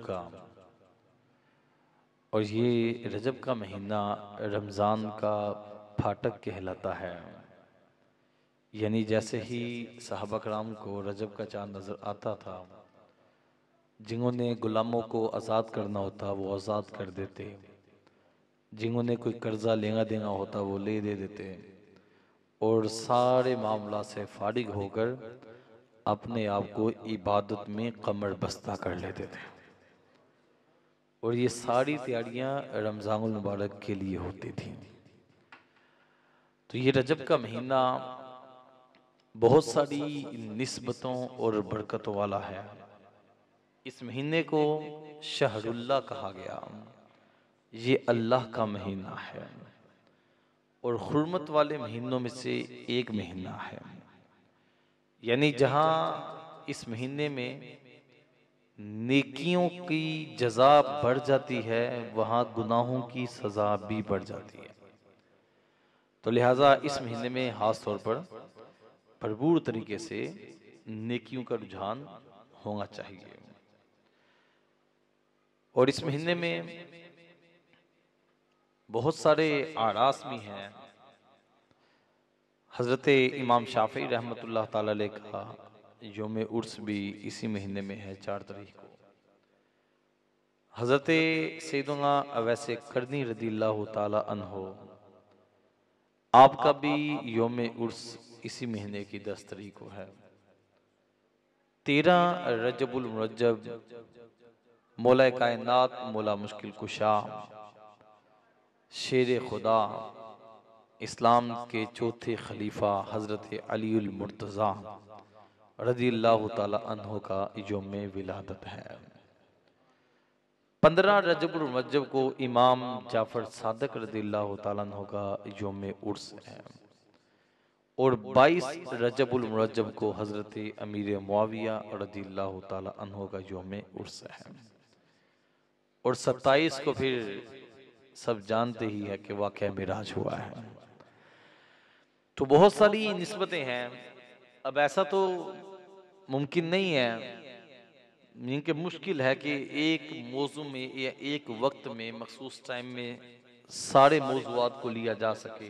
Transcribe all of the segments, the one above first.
का, और ये रजब का महीना रमज़ान का फाटक कहलाता है। यानी जैसे ही सहाबा कराम को रजब का चाँद नज़र आता था, जिन्होंने गुलामों को आज़ाद करना होता वो आज़ाद कर देते, जिन्होंने कोई कर्जा लेना देना होता वो ले दे देते, और सारे मामला से फारिग होकर अपने आप को इबादत में कमर बस्ता कर लेते थे। और ये सारी तैयारियां रमज़ानुल मुबारक के लिए होती थी। तो ये रजब का महीना बहुत सारी निस्बतों और बरकतों वाला है। इस महीने को शहरुल्लाह कहा गया, ये अल्लाह का महीना है और हुर्मत वाले महीनों में से एक महीना है। यानी जहां इस महीने में नेकियों की जजा बढ़ जाती है, वहां गुनाहों की सजा भी बढ़ जाती है। तो लिहाजा इस महीने में खास तौर पर भरपूर तरीके से नेकियों का रुझान होना चाहिए। और इस महीने में बहुत सारे आरास भी हैं। हजरत इमाम शाफी रहमतुल्लाह ताला अलैह का यौम उर्स भी इसी महीने में है, 4 तारीख को। हजरत सैयदना अवैसे करनी रदिल्लाहु ताला अन्हो, आपका भी यौम उर्स इसी महीने की 10 तारीख को है। 13 रजबुल मुरज्जब मौला कायनात, मौला मुश्किल कुशा, शेर खुदा, इस्लाम के चौथे खलीफा हजरत अलीउल मुर्तज़ा रज़ियल्लाहु ताला अन्हु का यौम विलादत है। 15 रजबुल मुरज्जब को इमाम जाफर सादिक रज़ियल्लाहु ताला अन्हु का यौम उर्स है। और 22 रजबुल मुरज्जब को हजरत अमीर मुआविया रज़ियल्लाहु ताला अन्हु का यौम उर्स है। और 27 को फिर सब जानते ही है कि वाक़या मिराज हुआ है। तो बहुत सारी निस्बतें हैं। अब ऐसा तो मुमकिन नहीं है, इनके मुश्किल है कि एक मौजू में या एक वक्त में मखसूस टाइम में सारे मौजूआत को लिया जा सके,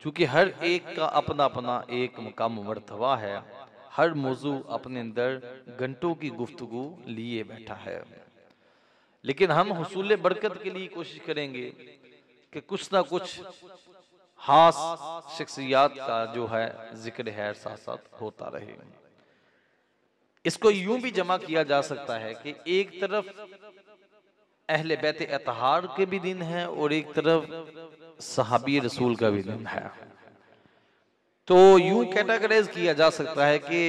क्योंकि हर एक का अपना अपना एक मुकाम मर्तबा है। हर मौजू अपने अंदर घंटों की गुफ्तगू लिए बैठा है। लेकिन हम हुसूल बरकत के लिए कोशिश करेंगे कि कुछ ना कुछ खास शख्सियात का जो है जिक्र है साथ साथ होता रहे। इसको यूं भी जमा किया जा सकता है कि एक तरफ अहले बैत अतहार के भी दिन है और एक तरफ सहाबी रसूल का भी दिन है। तो यूं कैटेगराइज किया जा सकता है कि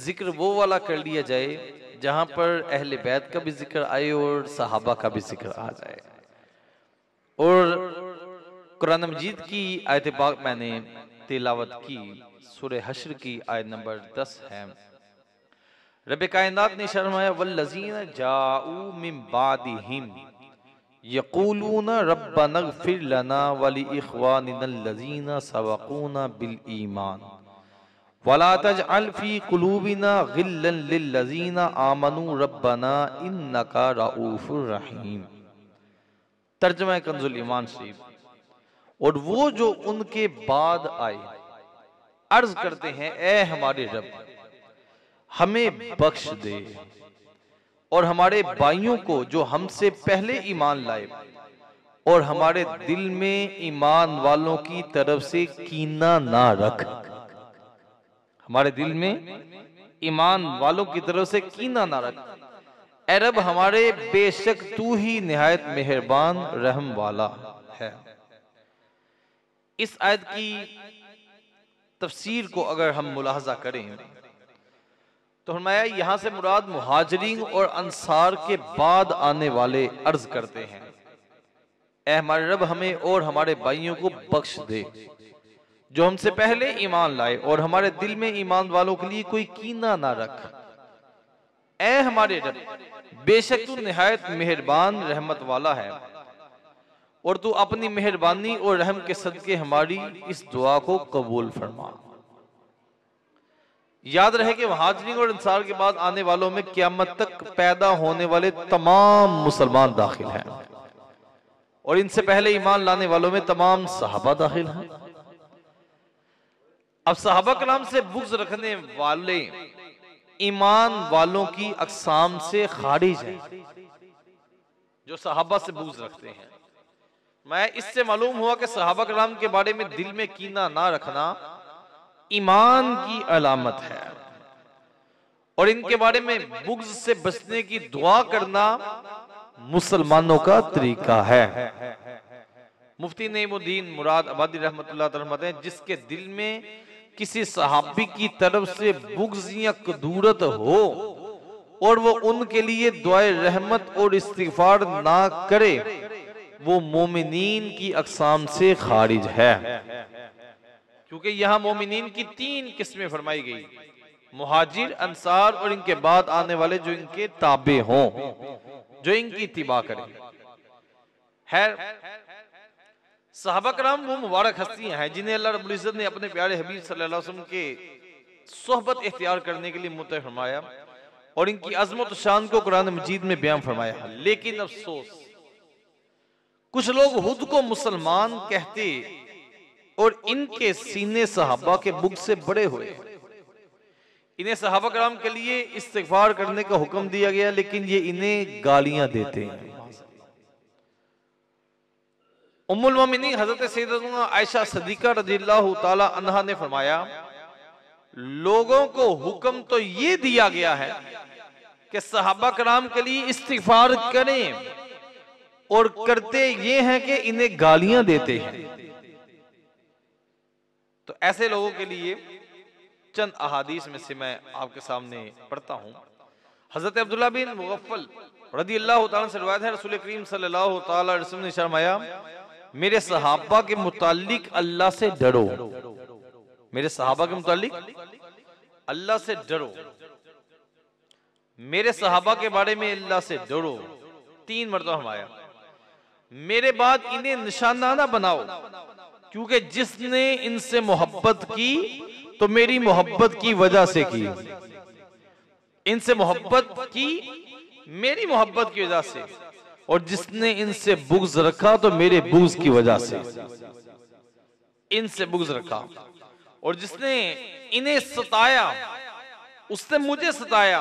जिक्र वो वाला कर लिया जाए जहां पर अहले बैत का भी जिक्र आए और सहाबा का भी जिक्र आ जाए। और कुरान मजीद की आयत पाक मैंने तिलावत की, सूरह हश्र की आयत नंबर 10 है। रब कायनात ने फरमाया वल्लज़ीना जाऊ मिन बादिहिम यक़ूलूना रब्बना इग़फिर लना व लिइख़वानिनल्लज़ीना सबक़ूना बिल ईमान वला तजअल फ़ी क़ुलूबिना ग़िल्लन लिल्लज़ीना आमनू रब्बना इन्नका रऊफ़ुर रहीम। तर्जुमा कंजुल ईमान शरीफ। और वो जो उनके बाद आए अर्ज करते हैं, ए हमारे रब हमें बख्श दे और हमारे भाइयों को जो हमसे पहले ईमान लाए, और हमारे दिल में ईमान वालों की तरफ से कीना ना रख। हमारे दिल में ईमान वालों की तरफ से कीना ना रख। ए रब हमारे, बेशक तू ही निहायत मेहरबान रहम वाला है। इस आयत की तफसीर को अगर हम मुलाहजा करें तो फरमाया यहां से मुराद मुहाजिरीन और अंसार के बाद आने वाले अर्ज करते हैं, ए हमारे रब हमें और हमारे भाइयों को बख्श दे जो हमसे पहले ईमान लाए, और हमारे दिल में ईमान वालों के लिए कोई कीना ना रख। ए हमारे रब, बेशक तू निहायत मेहरबान रहमत वाला है, और तू अपनी मेहरबानी और रहम के सदके हमारी इस दुआ को कबूल फरमा। याद रहे कि मुहाजिरीन और अंसार के बाद आने वालों में क़यामत तक पैदा होने वाले तमाम मुसलमान दाखिल हैं और इनसे पहले ईमान लाने वालों में तमाम सहाबा दाखिल हैं। अब सहाबा कराम से बुग़्ज़ रखने वाले ईमान वालों की अक़साम से खारिज है, जो सहाबा से बुग़्ज़ रखते हैं। मैं इससे मालूम हुआ कि सहाबा कराम के बारे में दिल में कीना ना रखना ईमान की अलामत है और इनके बारे में बुग़्ज़ से बचने की दुआ करना मुसलमानों का तरीका है। मुफ्ती नईमुद्दीन मुराद आबादी रहमतुल्लाह अलैह फरमाते हैं, जिसके दिल में किसी सहाबी की तरफ से बुग़्ज़ या कदूरत हो और वो उनके लिए दुआए रहमत और इस्तिग़फ़ार ना करे, वो मोमिनीन की अक़साम से खारिज है। क्योंकि यहाँ मोमिनीन की 3 किस्में फरमाई गई, मुहाजिर, अंसार और इनके बाद आने वाले जो इनके ताबे हों, जो इनकी इत्तिबा करें। है सहाबा कराम वो मुबारक हस्तियां हैं जिन्हें अल्लाह रब्बुल इज़्ज़त ने अपने प्यारे हबीब सल्लल्लाहु अलैहि वसल्लम के सोहबत इख्तियार करने के लिए मुतअ फरमाया और इनकी अज़मत शान को कुरान मजीद में बयान फरमाया। लेकिन अफसोस, कुछ लोग खुद को मुसलमान कहते और इनके सीने सहाबा के बुग़्ज़ से बड़े हुए। इन्हें सहाबा कराम के लिए इस्तिग़फ़ार करने का हुक्म दिया गया, लेकिन ये इन्हें गालियां देते हैं। उम्मुल मोमिनीन हज़रत सैयदतुना आयशा सिद्दीक़ा रज़ियल्लाहु ताला अन्हा ने फरमाया, लोगों को हुक्म तो ये दिया गया है कि सहाबा कराम के लिए इस्तिग़फ़ार करें और करते ये हैं कि इन्हें गालियां देते हैं। तो ऐसे लोगों के लिए चंद अहादीस में से मैं आपके सामने पढ़ता हूं। हज़रत अब्दुल्लाह बिन मुग़फ़्फ़ल रज़ियल्लाहु ताला से रिवायत है, रसूल करीम सल्लल्लाहु ताला अलैहि वसल्लम ने फरमाया, मेरे सहाबा के मुताल्लिक अल्लाह से डरो, मेरे सहाबा के मुताल्लिक अल्लाह से डरो, मेरे सहाबा के बारे में अल्लाह से डरो। 3 मरतबा फरमाया। मेरे बाद इन्हें निशाना ना बनाओ, क्योंकि जिसने इनसे मोहब्बत की तो मेरी मोहब्बत की वजह से की, इनसे मोहब्बत की मेरी मोहब्बत की वजह से, और जिसने इनसे बुग़्ज़ रखा तो मेरे बुग़्ज़ की वजह से। इनसे बुग़्ज़ रखा और जिसने इन्हें सताया उसने मुझे सताया,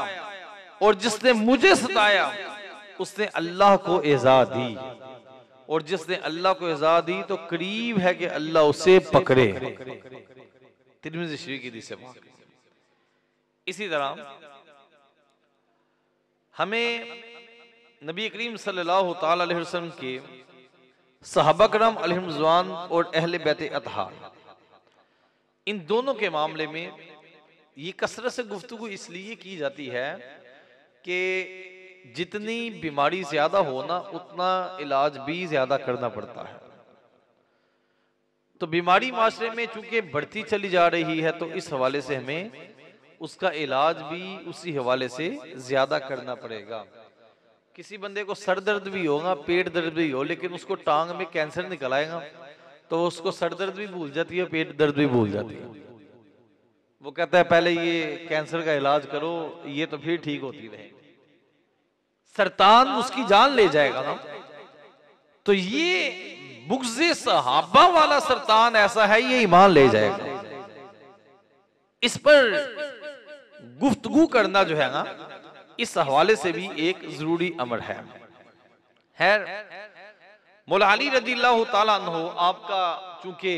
और जिसने मुझे सताया उसने अल्लाह को इज़ा दी, और जिसने अल्लाह को इज़ा दी तो करीब है कि अल्लाह उसे पकड़े। तिर्मिज़ी शरीफ की हदीस है। इसी तरह हमें नबी करीम सल्लल्लाहु ताला अलैहि वसल्लम के सहाबा कराम अलैहिम रिज़वान और अहले बैत अतहार, इन दोनों के मामले में ये कसरत से गुफ्तगू इसलिए की जाती है कि जितनी बीमारी ज्यादा हो ना, उतना इलाज भी ज्यादा करना पड़ता है। तो बीमारी माशरे में चूंकि बढ़ती चली जा रही है, तो इस हवाले से हमें उसका इलाज भी उसी हवाले से ज्यादा करना पड़ेगा। किसी बंदे को सर दर्द भी होगा, पेट दर्द भी हो, लेकिन उसको टांग में कैंसर निकल आएगा तो उसको सर दर्द भी भूल जाती है, पेट दर्द भी भूल जाती है। वो कहता है पहले ये कैंसर का इलाज करो, ये तो फिर ठीक होती रहेगी। सरतान उसकी जान ले जाएगा ना। तो ये बुग़्ज़े सहाबा वाला सरतान ऐसा है, ये ईमान ले जाएगा। इस पर गुफ्तगू करना जो है ना, इस हवाले से भी एक जरूरी अमर है। मौला अली रज़ियल्लाहु ताला अन्हु, आपका चूंकि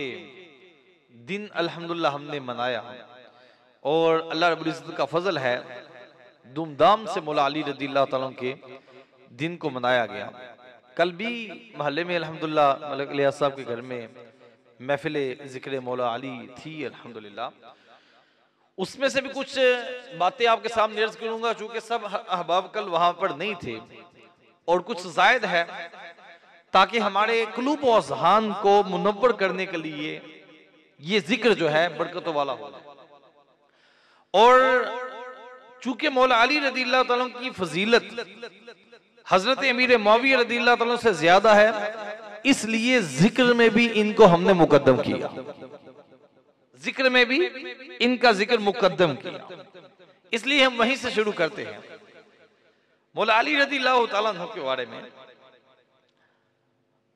दिन अल्हम्दुलिल्लाह हमने मनाया और अल्लाह रब्बुल इज़्ज़त का फजल है, धूमधाम से मौला अली रज़ियल्लाहु ताला के दिन को मनाया गया। कल भी महल्ले में अल्हम्दुलिल्लाह मलिक इलियास साहब के घर में महफिल ज़िक्र मौला अली थी अल्हम्दुलिल्लाह। उसमें से भी कुछ बातें आपके सामने अर्ज करूंगा, चूंकि सब अहबाब कल वहां पर नहीं थे और कुछ जायद है, ताकि हमारे कुलूब और ज़हान को मुनव्वर करने के लिए ये जिक्र जो है बरकतों वाला हो। और चूंकि मौला अली रज़ियल्लाहु ताला की फजीलत हजरत अमीर मुआविया रज़ियल्लाहु ताला से ज्यादा है, इसलिए जिक्र में भी इनको हमने मुकद्दम किया। जिक्र में भी इनका जिक्र मुकद्दम किया, इसलिए हम वहीं से शुरू करते हैं। मौला अली रज़ियल्लाहु ताला अन्हु के बारे में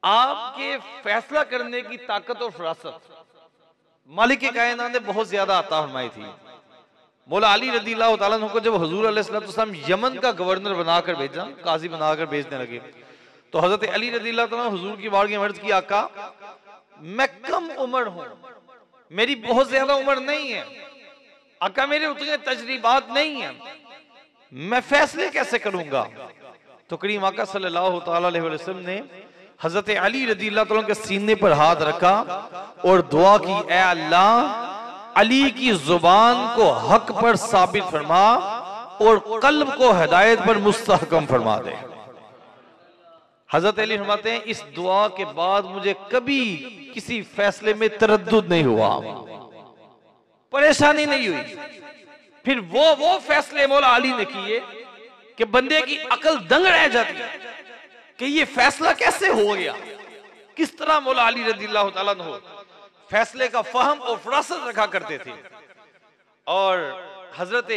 आपके फैसला करने की ताकत और फरासत मालिक कायनात ने बहुत ज्यादा अता फरमाई थी। मौला अली रज़ियल्लाहु ताला अन्हु को जब हुजूर अलैहिस्सलाम यमन का गवर्नर बनाकर भेजा, काजी बनाकर भेजने लगे, तो हजरत अली रज़ियल्लाहु ताला हुजूर की बारगाह में अर्ज की, आका मैं कम उम्र हूं, मेरी बहुत ज्यादा उम्र नहीं है, आका मेरे उतने तजरीबात नहीं है, मैं फैसले कैसे करूंगा। तो करीम आका सल्लल्लाहु ताला अलैहि वसल्लम ने हजरत अली रज़ियल्लाहु ताला के सीने पर हाथ रखा और दुआ की, ऐ अल्लाह अली की जुबान को हक पर साबित फरमा और कल्ब को हिदायत पर मुस्तहकम फरमा दे। हजरत अली फरमाते हैं, इस दुआ के बाद मुझे कभी किसी फैसले में तरद्दुद नहीं हुआ, परेशानी नहीं हुई। फिर वो फैसले मौला अली ने किए कि बंदे की अकल दंग रह जाती है कि ये फैसला कैसे हो गया। किस तरह मौला अली रज़ियल्लाहु ताला अन्हु फैसले का फहम और फरासत रखा करते थे। और हजरत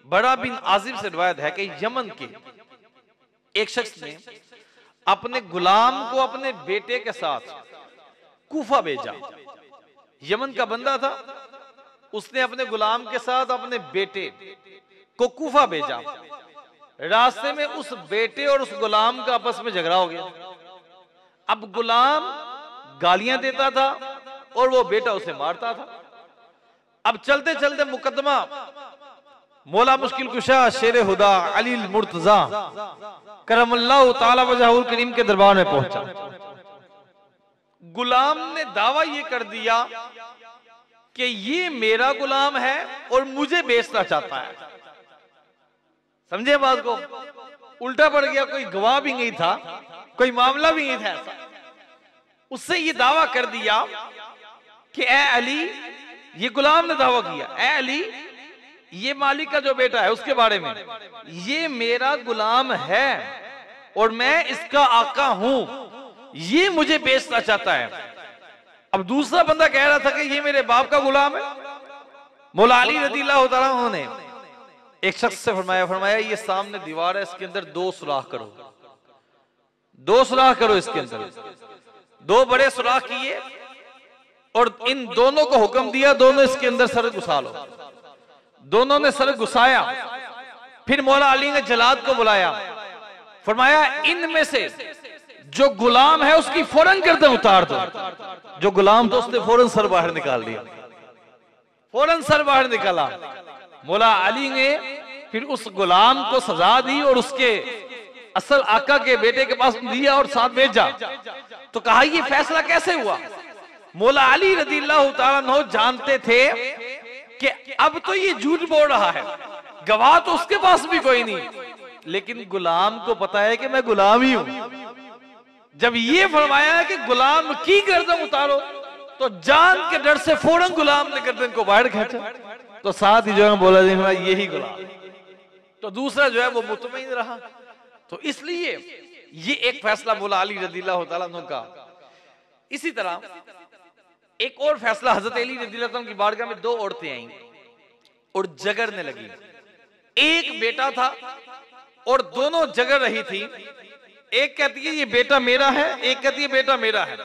बरा बिन आजिब से रिवायत है कि यमन के एक शख्स ने अपने गुलाम को अपने बेटे के साथ कूफा भेजा। यमन का बंदा था, उसने अपने गुलाम के साथ अपने बेटे को कूफा भेजा। रास्ते में उस बेटे और उस गुलाम का आपस में झगड़ा हो गया। अब गुलाम गालियां देता था और वो बेटा उसे मारता था। अब चलते चलते मुकदमा मौला मुश्किल कुशा शेर हुदा अली मुर्तजा करमल्लाहु ताला वजहुल करीम के दरबार में पहुंचा। गुलाम ने दावा ये कर दिया कि ये मेरा गुलाम है और मुझे बेचना चाहता है। समझे बात को? उल्टा पड़ गया, कोई गवाह भी नहीं था, कोई मामला भी नहीं था ऐसा। उससे ये दावा कर दिया कि ए अली, ये गुलाम ने दावा किया, ए अली ये मालिक का जो बेटा है उसके बारे में, ये मेरा गुलाम है और मैं इसका आका हूं, ये मुझे बेचना चाहता है। अब दूसरा बंदा कह रहा था कि ये मेरे बाप का गुलाम है। मौला अली रज़ियल्लाहु ताला अन्हु ने एक शख्स से फरमाया ये सामने दीवार है, इसके अंदर 2 सुराख करो, 2 सुराख करो इसके अंदर। 2 बड़े सुराख किए और इन दोनों को हुक्म दिया, दोनों इसके अंदर सर घुसा लो। दोनों ने सर घुसाया। फिर मौला अली ने जलाद को बुलाया, फरमाया इनमें से जो गुलाम है उसकी फौरन गर्दन उतार दो। जो गुलाम तो उसने फौरन सर बाहर निकाल दिया, फौरन सर बाहर निकाला। मौला अली ने फिर उस गुलाम को सजा दी और उसके असल आका के बेटे के पास दिया और साथ भेजा। तो कहा ये फैसला कैसे हुआ? मौला अली रज़ियल्लाहु ताला अन्हु जानते थे कि अब तो ये झूठ बोल रहा है, गवाह तो उसके पास भी कोई नहीं, लेकिन गुलाम को पता है कि मैं गुलाम ही हूं। जब ये फरमाया है कि गुलाम की गर्दन उतारो, तो जान के डर से फौरन गुलाम ने गर्दन को बाहर खींचा। तो साथ ही जो है बोला यही गुलाम। तो दूसरा जो है वो मुतमईन रहा। तो इसलिए ये एक फैसला मौला अली रज़ियल्लाहु ताला अन्हु का। इसी तरह एक और फैसला, हजरत अली रज़ियल्लाहु अन्हु की बारगाह में 2 औरतें आईं और जगरने लगी। एक बेटा था और दोनों जगर रही थी। एक कहती है ये बेटा मेरा है, एक कहती है बेटा मेरा है।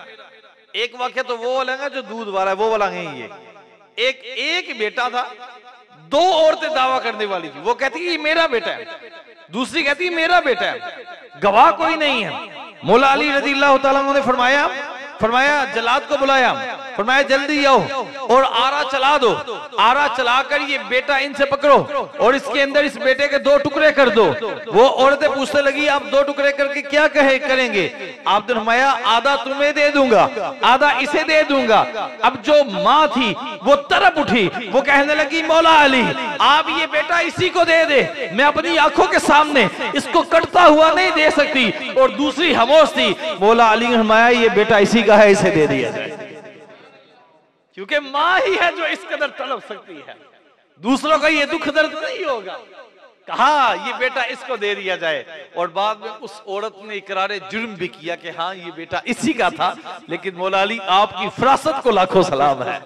एक वाक्य तो वो वाला है जो दूध वाला है, वो वाला नहीं है। एक बेटा था, 2 औरतें दावा करने वाली थी। वो कहती है ये मेरा बेटा है, दूसरी कहती है मेरा बेटा है, गवाह कोई नहीं है। मौला अली रज़ियल्लाहु ताला अन्हु ने फरमाया जलाद को बुलाया, फरमाया जल्दी आओ और आरा चला दो। आरा चलाकर ये बेटा इनसे पकड़ो और इसके अंदर इस बेटे के 2 टुकड़े कर दो। वो औरतें पूछने लगी आप 2 टुकड़े करके क्या करेंगे? आपने फरमाया आधा तुम्हें दे दूंगा, आधा इसे दे दूंगा। अब जो माँ थी वो तरफ उठी, वो कहने लगी मौला अली आप ये बेटा इसी को दे दे, मैं अपनी आंखों के सामने इसको कटता हुआ नहीं दे सकती। और दूसरी खामोश थी। मौला अली ने फरमाया ये बेटा इसी का है, इसे दे दिया जाए, क्योंकि मां ही है जो इस कदर तड़प सकती है, दूसरों का ये दुख दर्द नहीं होगा। कहा ये बेटा इसको दे दिया जाए। और बाद में उस औरत ने इकरारे जुर्म भी किया कि हाँ ये बेटा इसी का था। लेकिन मौला अली आपकी फरासत को लाखों सलाम है,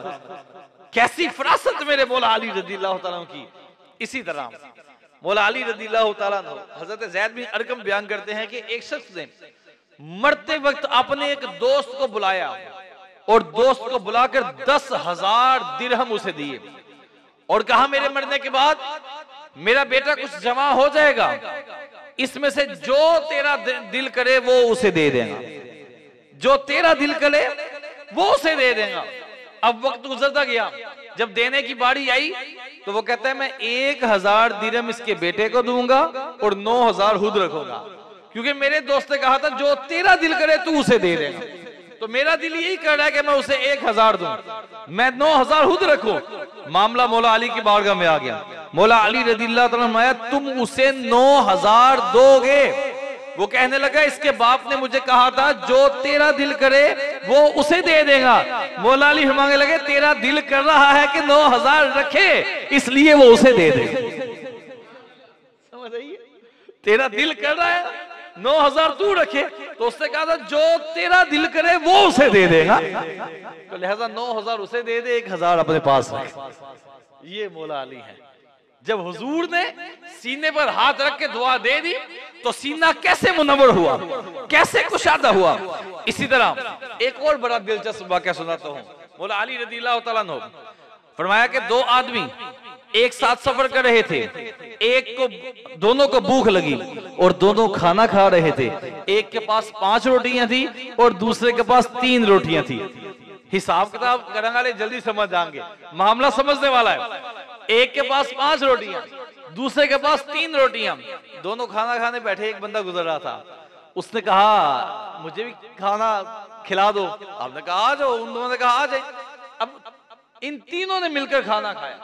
कैसी फरासत मेरे मौला अली रज़ियल्लाहु तआला अन्हु की। इसी तरह मौला अली रज़ियल्लाहु तआला अन्हु हजरत ज़ैद बिन अरकम बयान करते हैं कि एक शख्स ने मरते वक्त अपने एक दोस्त को बुलाया और दोस्त को बुलाकर 10,000 दिरहम उसे दिए और कहा मेरे मरने के बाद मेरा बेटा कुछ जमा हो जाएगा, इसमें से जो तेरा दिल करे वो उसे दे देगा, जो तेरा दिल करे वो उसे दे देगा। अब वक्त गुजरता गया, जब देने की बारी आई तो वो कहता है मैं 1,000 दिरहम इसके बेटे को दूंगा और 9,000 खुद रखूंगा, क्योंकि मेरे दोस्त ने कहा था जो तेरा दिल करे तू उसे दे देगा। तो मेरा दिल यही कर रहा है कि मैं उसे 1,000 दूं, मैं 9,000 खुद रखूं। मामला मौला अली की बारगाह में आ गया। मौला अली रज़ियल्लाहु तआला अन्हु आया, तुम उसे 9,000 दोगे? वो कहने लगा इसके बाप ने मुझे कहा था जो तेरा दिल करे वो उसे दे देगा। मौला अली मांगने लगे तेरा दिल कर रहा है कि 9,000 रखे, इसलिए वो उसे दे दे। समझ आइए, तेरा दिल कर रहा है 9,000 तू रखे, तो उसने कहा था जो तेरा दिल करे वो उसे दे देगा, तो लिहाजा 9,000 उसे दे दे, 1,000 अपने पास रख। ये मौला अली है। जब हुजूर ने सीने पर हाथ रख के दुआ दे दी तो सीना कैसे मुनव्वर हुआ, कैसे कुशादा हुआ। इसी तरह एक और बड़ा दिलचस्प वाक़या सुनाता हूँ। मौला अली रज़ियल्लाहु तआला अन्हु फरमाया कि दो आदमी एक साथ सफर कर रहे थे, दोनों को भूख लगी और दोनों खाना खा रहे थे। एक के पास 5 रोटियां थी और दूसरे के पास 3 रोटियां थी। हिसाब किताब करने वाले जल्दी समझ जाएंगे, मामला समझने वाला है। एक के पास 5 रोटियां, दूसरे के पास 3 रोटियां, दोनों खाना खाने बैठे। एक बंदा गुजर रहा था, उसने कहा मुझे भी खाना खिला दो। आपने कहा आ जाओ, उन दोनों ने कहा आ जाए। अब इन तीनों ने मिलकर खाना खाया।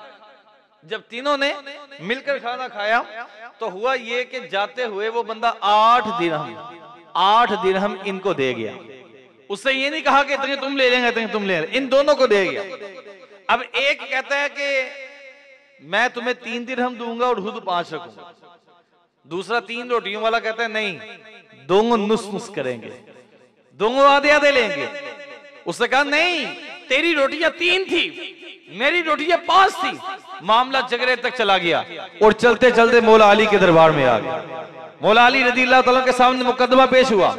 जब तीनों ने मिलकर खाना खाया तो हुआ ये कि जाते हुए वो बंदा 8 दिरहम इनको दे गया। उससे ये नहीं कहा कि इतने तुम ले लेंगे, इतने तुम ले लेंगे, इन दोनों को दे गया। अब एक कहता है कि मैं तुम्हें 3 दिरहम दूंगा और खुद 5 रखूंगा। दूसरा 3 रोटियों वाला कहता है नहीं, दोनों नुस करेंगे, दोनों आधे आधे लेंगे। उसने कहा नहीं, तेरी रोटियां 3 थी, मेरी रोटियां 5 थी। मामला जगरे तक चला गया और चलते चलते मौला अली के दरबार में आ गया। मौला अली रज़ियल्लाहु तआला के सामने मुकदमा पेश हुआ।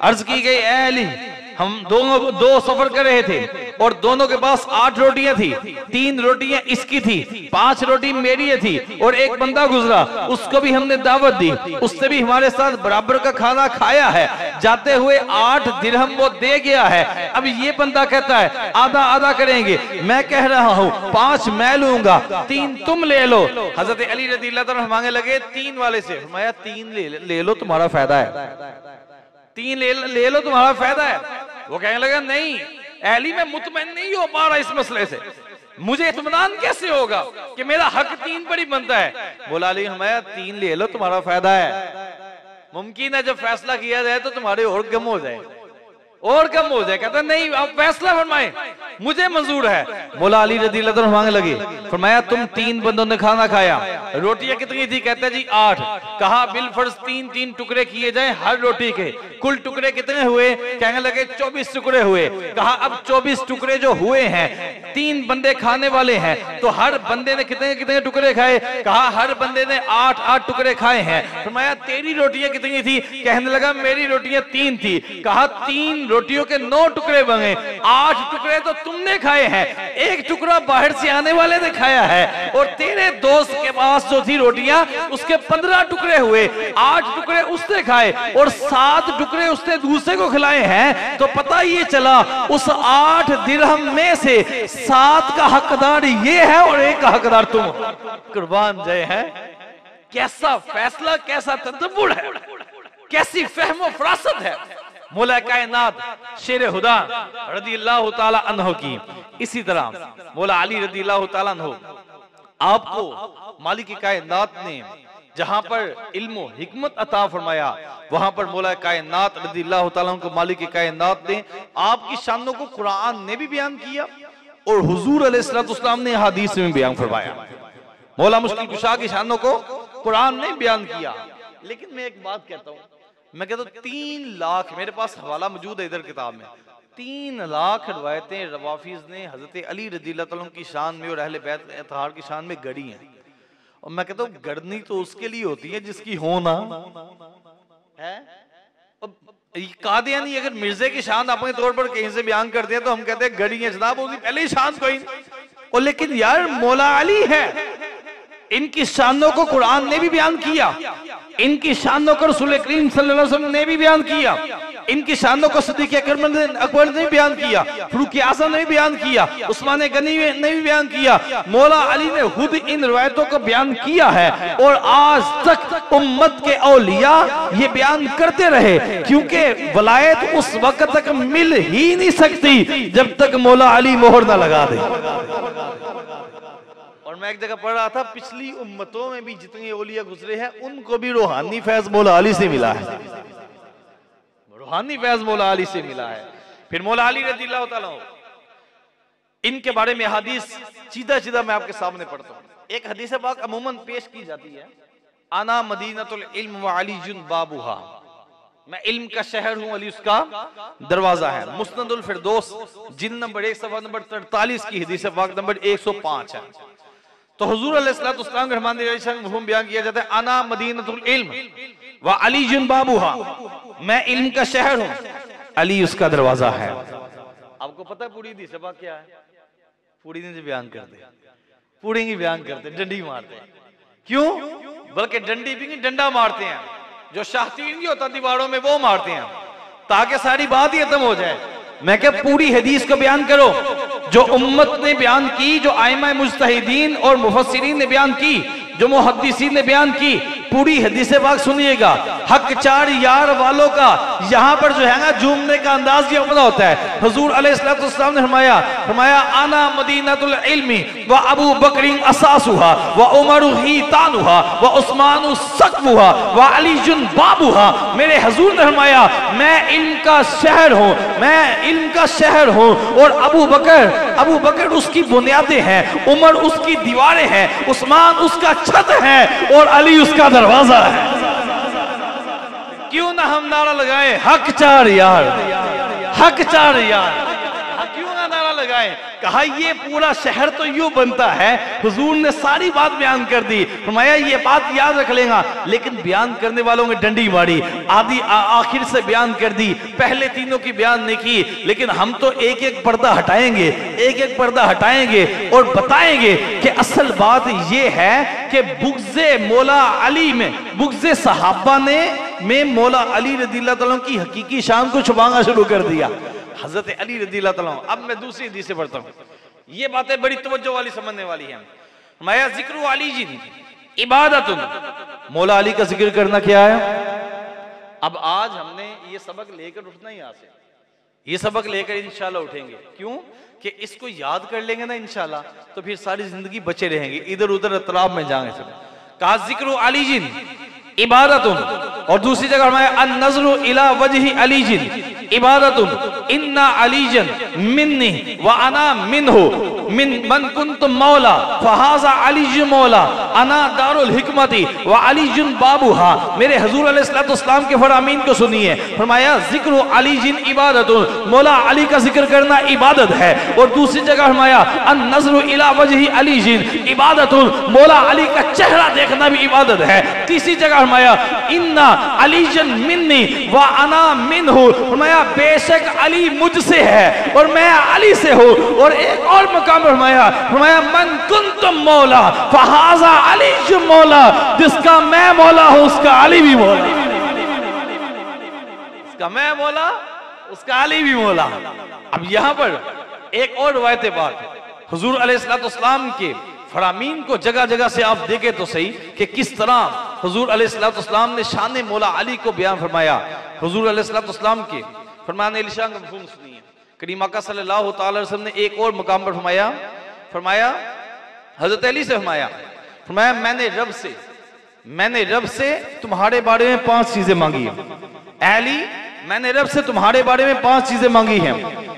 अर्ज की गई, ए अली, हम दो सफर कर रहे थे और दोनों के पास 8 रोटियां थी, 3 रोटियां इसकी थी, 5 रोटी मेरी थी और एक बंदा गुजरा, उसको भी हमने दावत दी, उससे भी हमारे साथ बराबर का खाना खाया है। जाते हुए 8 दिरहम वो दे गया है। अब ये बंदा कहता है आधा आधा करेंगे। मैं कह रहा हूँ 5 मैं लूंगा, 3 तुम ले लो। हजरत अली रज़ियल्लाहु तआला मांगे लगे 3 वाले से। फरमाया 3 ले लो, तुम्हारा फायदा है, 3 ले लो, तुम्हारा फायदा है। वो कहने लगा नहीं अली, मैं मुतमईन नहीं हो पा रहा इस मसले से, मुझे इत्मीनान कैसे होगा कि मेरा हक 3 पर ही बनता है। मौला अली फरमाया 3 ले लो, तुम्हारा फायदा है। मुमकिन है जब फैसला किया जाए तो तुम्हारे और कम हो जाए, और कम हो जाए। कहता नहीं, आप फैसला फरमाए, मुझे मंजूर है। मौला अली रज़ियल्लाहु अन्हु मांगने लगे। फरमाया तुम 3 बंदों ने खाना खाया, रोटियां कितनी थी? कहता जी 8। कहा बिल फर्ज 3-3 टुकड़े किए जाए हर रोटी के, कुल टुकड़े कितने हुए? कहने लगे 24 टुकड़े हुए। कहा अब 24 टुकड़े जो हुए हैं, 3 बंदे खाने वाले हैं, तो हर बंदे ने कितने कितने टुकड़े खाए? कहा हर बंदे ने 8-8 टुकड़े खाए हैं। फरमाया तेरी रोटियां कितनी थी? कहने लगा मेरी रोटियां 3 थी। कहा 3 रोटियों के 9 टुकड़े बने, 8 टुकड़े तो तुमने खाए हैं, 1 टुकड़ा बाहर से आने वाले ने खाया है, और तेरे दोस्त के पास जो थी रोटियां उसके 15 टुकड़े हुए, 8 टुकड़े उसने खाए और 7 टुकड़े उसने दूसरे को खिलाए हैं। तो पता ये चला उस 8 दिरहम में से 7 का हकदार ये है और 1 का हकदार तुम। कुर्बान जय है। कैसा फैसला, कैसा तदब्बुर है, कैसी फहमो फरासत है मौला कायनात शेर खुदा रज़ियल्लाहु ताला अन्हु की। इसी तरह मौला अली रज़ियल्लाहु ताला अन्हु, आपको मालिक कायनात ने जहां पर इल्म हिकमत अता फरमाया, वहां पर मौला कायनात रज़ियल्लाहु ताला अन्हु को मालिक कायनात ने आपकी शानों को कुरान ने भी बयान किया और हुजूर अलैहिस्सलाम ने हदीस में बयान फरमाया। मौला मुश्किल कुशा की शानों को कुरान ने बयान किया। लेकिन मैं एक बात कहता हूँ, मैं कहता हूँ 3 लाख, मेरे पास हवाला मौजूद है इधर किताब में, 3 लाख रवायतें रवाफिज ने हजरत अली रज़ियल्लाहु तआला की शान में और अहले बैत अतहार की शान में गढ़ी हैं। और मैं कहता हूँ गढ़नी तो उसके लिए होती है जिसकी हो ना है। कादियानी अगर मिर्जे की शान अपने तौर पर कहीं से बयान करते हैं तो हम कहते हैं गढ़ी है जनाब, उसकी पहले ही शान कोई नहीं। और लेकिन यार मौला अली है, इनकी शानों को कुरान ने भी बयान किया, इनकी शानों को रसूल करीम सल्लल्लाहु अलैहि वसल्लम ने भी बयान किया, इनकी शानों को सिद्दीक़ अकबर ने भी बयान किया, फारूक आज़म ने भी बयान किया, उस्मान गनी ने भी बयान किया। मौला अली ने खुद इन रिवायतों को बयान किया है और आज तक उम्मत के औलिया ये बयान करते रहे, क्योंकि वलायत उस वक्त तक मिल ही नहीं सकती जब तक मौला अली मोहर ना लगा दे। और मैं एक जगह पढ़ रहा था, पिछली उम्मतों में भी जितने औलिया गुजरे हैं उनको भी रूहानी फैज मौला अली से मिला है, रूहानी फैज मौला अली से मिला है। फिर मौला अली रज़ियल्लाहु ताला इनके बारे में हदीस सीधा सीधा मैं आपके सामने पढ़ता हूँ। एक हदीस पाक अमूमन पेश की जाती है, आना मदीनतुल इल्म व अलीजुन बाबुहा, मैं इल्म का शहर हूँ, अली उसका दरवाजा है। मुस्नदुल फिरदौस जिल्द नंबर 1 सफ़ा नंबर 43 की हदीस पाक नंबर 105 है। तो हुजूर अलैहिस्सलातु वस्सलाम के रहमान मफ़हूम बयान किया जाता है, आना मदीनतुल इल्म व अलीजुन बाबुहा, मैं इल्म का शहर हूँ, अली उसका दरवाजा है। आपको पता है पूरी हदीस पाक क्या है? पूरी नहीं बयान करते, पूरी नहीं बयान करते, डंडी मारते हैं। क्यों? बल्कि डंडी भी नहीं, डंडा मारते हैं, जो शाहतीन नहीं होता दीवारों में वो मारते हैं, ताकि सारी बात ही खत्म हो जाए। मैं क्या पूरी हदीस को बयान करो जो उम्मत ने बयान की, जो आइमा मुज्तहिदीन और मुफस्सिरीन ने बयान की, जो मुहद्दिसीन ने बयान की, पूरी हदीस पाक सुनिएगा। हक चार यार वालों का यहाँ पर जो है ना झूमने का अंदाज ये अपना होता है। हुजूर अलैहिस्सलातु वस्सलाम ने फरमाया आना मदीनतुल इल्मी व अबू बकरिन असासुहा व उमरु हितानुहा व उस्मानु सकमुहा व अलीजुन बाबुहा। मेरे हुजूर ने फरमाया मैं इल्म का शहर हूँ, मैं इल्म का शहर हूँ, और अबू बकर उसकी बुनियादें हैं, उमर उसकी दीवारें हैं, उस्मान उसका छत है और अली उसका दरवाजा है। क्यों ना हम नारा लगाएं हक चार यार, हक चार यार, क्यों ना नारा लगाएं। कहा ये पूरा शहर तो यूं बनता है, हुजूर ने सारी बात बयान कर दी, फरमाया ये बात याद रख लेगा, लेकिन बयान करने वालों ने डंडी मारी, आधी आखिर से बयान कर दी, पहले तीनों की बयान नहीं की। लेकिन हम तो एक एक पर्दा हटाएंगे, एक एक पर्दा हटाएंगे और बताएंगे कि असल बात ये है कि बुग़्ज़े मौला अली में, बुग़्ज़े सहाबा ने में मौला अली रज़ियल्लाहु ताला की हकीकी शान को छुपाना शुरू कर दिया, हजरत अली रज़ियल्लाहु ताला। अब मैं दूसरी हदीस से पढ़ता हूँ, ये बातें बड़ी तवज्जो वाली समझने वाली हैं। माया जिक्र अली जी इबादतुन, मौला अली का जिक्र करना क्या है। अब आज हमने ये सबक लेकर उठना ही, यहाँ से ये सबक लेकर इंशाल्लाह उठेंगे। क्यों कि इसको याद कर लेंगे ना इंशाल्लाह, तो फिर सारी जिंदगी बचे रहेंगे, इधर उधर अतराब में जाएंगे सब। कहा जिक्र अली जिन इबादतुन, और दूसरी जगह हमारे अन नज़रु इला वजही अली जिन इबादतुन इन्ना अलीजन मिन्नी व अना मिन्हु मिन मन कुन्तु मौला फहाजा अलीजुन मौला अना दारुल हिकमती व अलीजुन बाबूहा। मेरे हुजूर अलैहिस्सलातु वस्सलाम के फरमाइन को सुनिए, फरमाया जिक्र अली जिन इबादतुन, मौला अली का जिक्र करना इबादत है। और दूसरी जगह फरमाया अन नज़रु इला वजही अली जिन इबादतुन, मौला अली का चेहरा देखना भी इबादत है। तीसरी जगह फरमाया इन्ना अलीजन मिन्नी व अना मिन्हु, फरमाया बेशक अली मुझसे है और मैं अली से हूँ। और एक और मकाम फरमाया मन कुन्तुम मौला फहाजा अली जो मौला, जिसका मैं मौला हूँ उसका अली भी मौला, इसका मैं मौला उसका अली भी मौला। अब यहाँ पर एक और रिवायत पाक हुजूर अलैहिस्सलातु वस्सलाम के फरामीन को जगह जगह से आप देखें तो सही कि किस तरह हुजूर अलैहिस्सलातु वस्सलाम ने शान मौला अली को बयान फरमाया। हुजूर अलैहिस्सलातु वस्सलाम के फरमान इल्शान का मफ़हूम सुनिए। करीम आका सल्लल्लाहु तआला अलैहि वसल्लम ने एक और मकाम पर फरमाया हजरत अली से फरमाया मैंने रब से तुम्हारे बारे में 5 चीजें मांगी है। अली मैंने रब से तुम्हारे बारे में 5 चीजें मांगी हैं।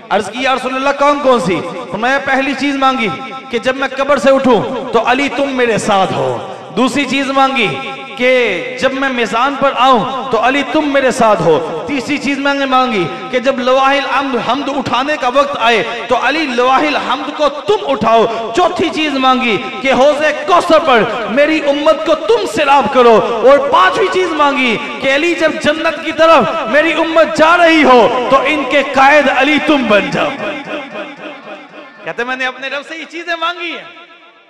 अर्ज की या रसूलल्लाह कौन कौन सी। फरमाया पहली चीज मांगी कि जब मैं कब्र से उठूं तो अली तुम मेरे साथ हो। दूसरी चीज मांगी कि जब मैं मिजान पर आऊं तो अली तुम मेरे साथ हो। तीसरी चीज मैंने मांगी कि जब लवाहिल हम्द उठाने का वक्त आए तो अली लवाहिल हम्द को तुम उठाओ। चौथी चीज मांगी कि हौज़े कौसर पर मेरी उम्मत को तुम सैलाब करो। और पांचवी चीज मांगी कि अली जब जन्नत की तरफ मेरी उम्मत जा रही हो तो इनके कायद अली तुम बन जाओ। कहते मैंने अपने रब से ये चीजें मांगी हैं,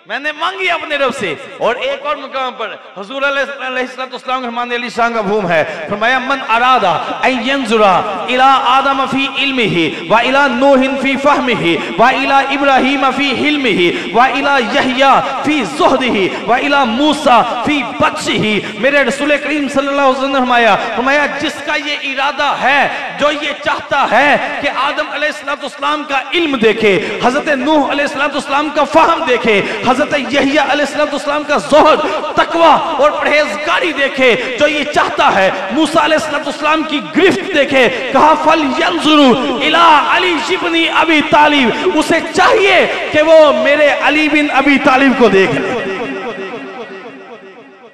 मैंने मांगी अपने रब से। और एक और मुकाम पर हुजूर अलैहिस्सलाम के रहमान अली शान का भूम है, फरमाया मन अरादा अन यंजुरा इला आदम फी इल्मिही व इला नूहिन फी फहमिही व इला इब्राहीम फी हिल्मिही व इला यहया फी ज़ुहदिही व इला मूसा फी बत्शिही। मेरे रसूल करीम सल्लल्लाहु अलैहि वसल्लम ने फरमाया जिसका ये इरादा है, जो ये चाहता है कि आदम अलैहिस्सलाम का इल्म देखे, हजरत नूह अलैहिस्सलाम का फहम देखे, हजरत यहया अलैहिस्सलाम का ज़ुहद, तकवा और परहेजगारी देखे, जो ये चाहता है मूसा अलैहिस्सलाम की गिरफ्त देखे, कहा फल यंजुरु इला अली इब्न अबी तालिब, उसे चाहिए कि वो मेरे अली बिन अबी तालिब को देखे।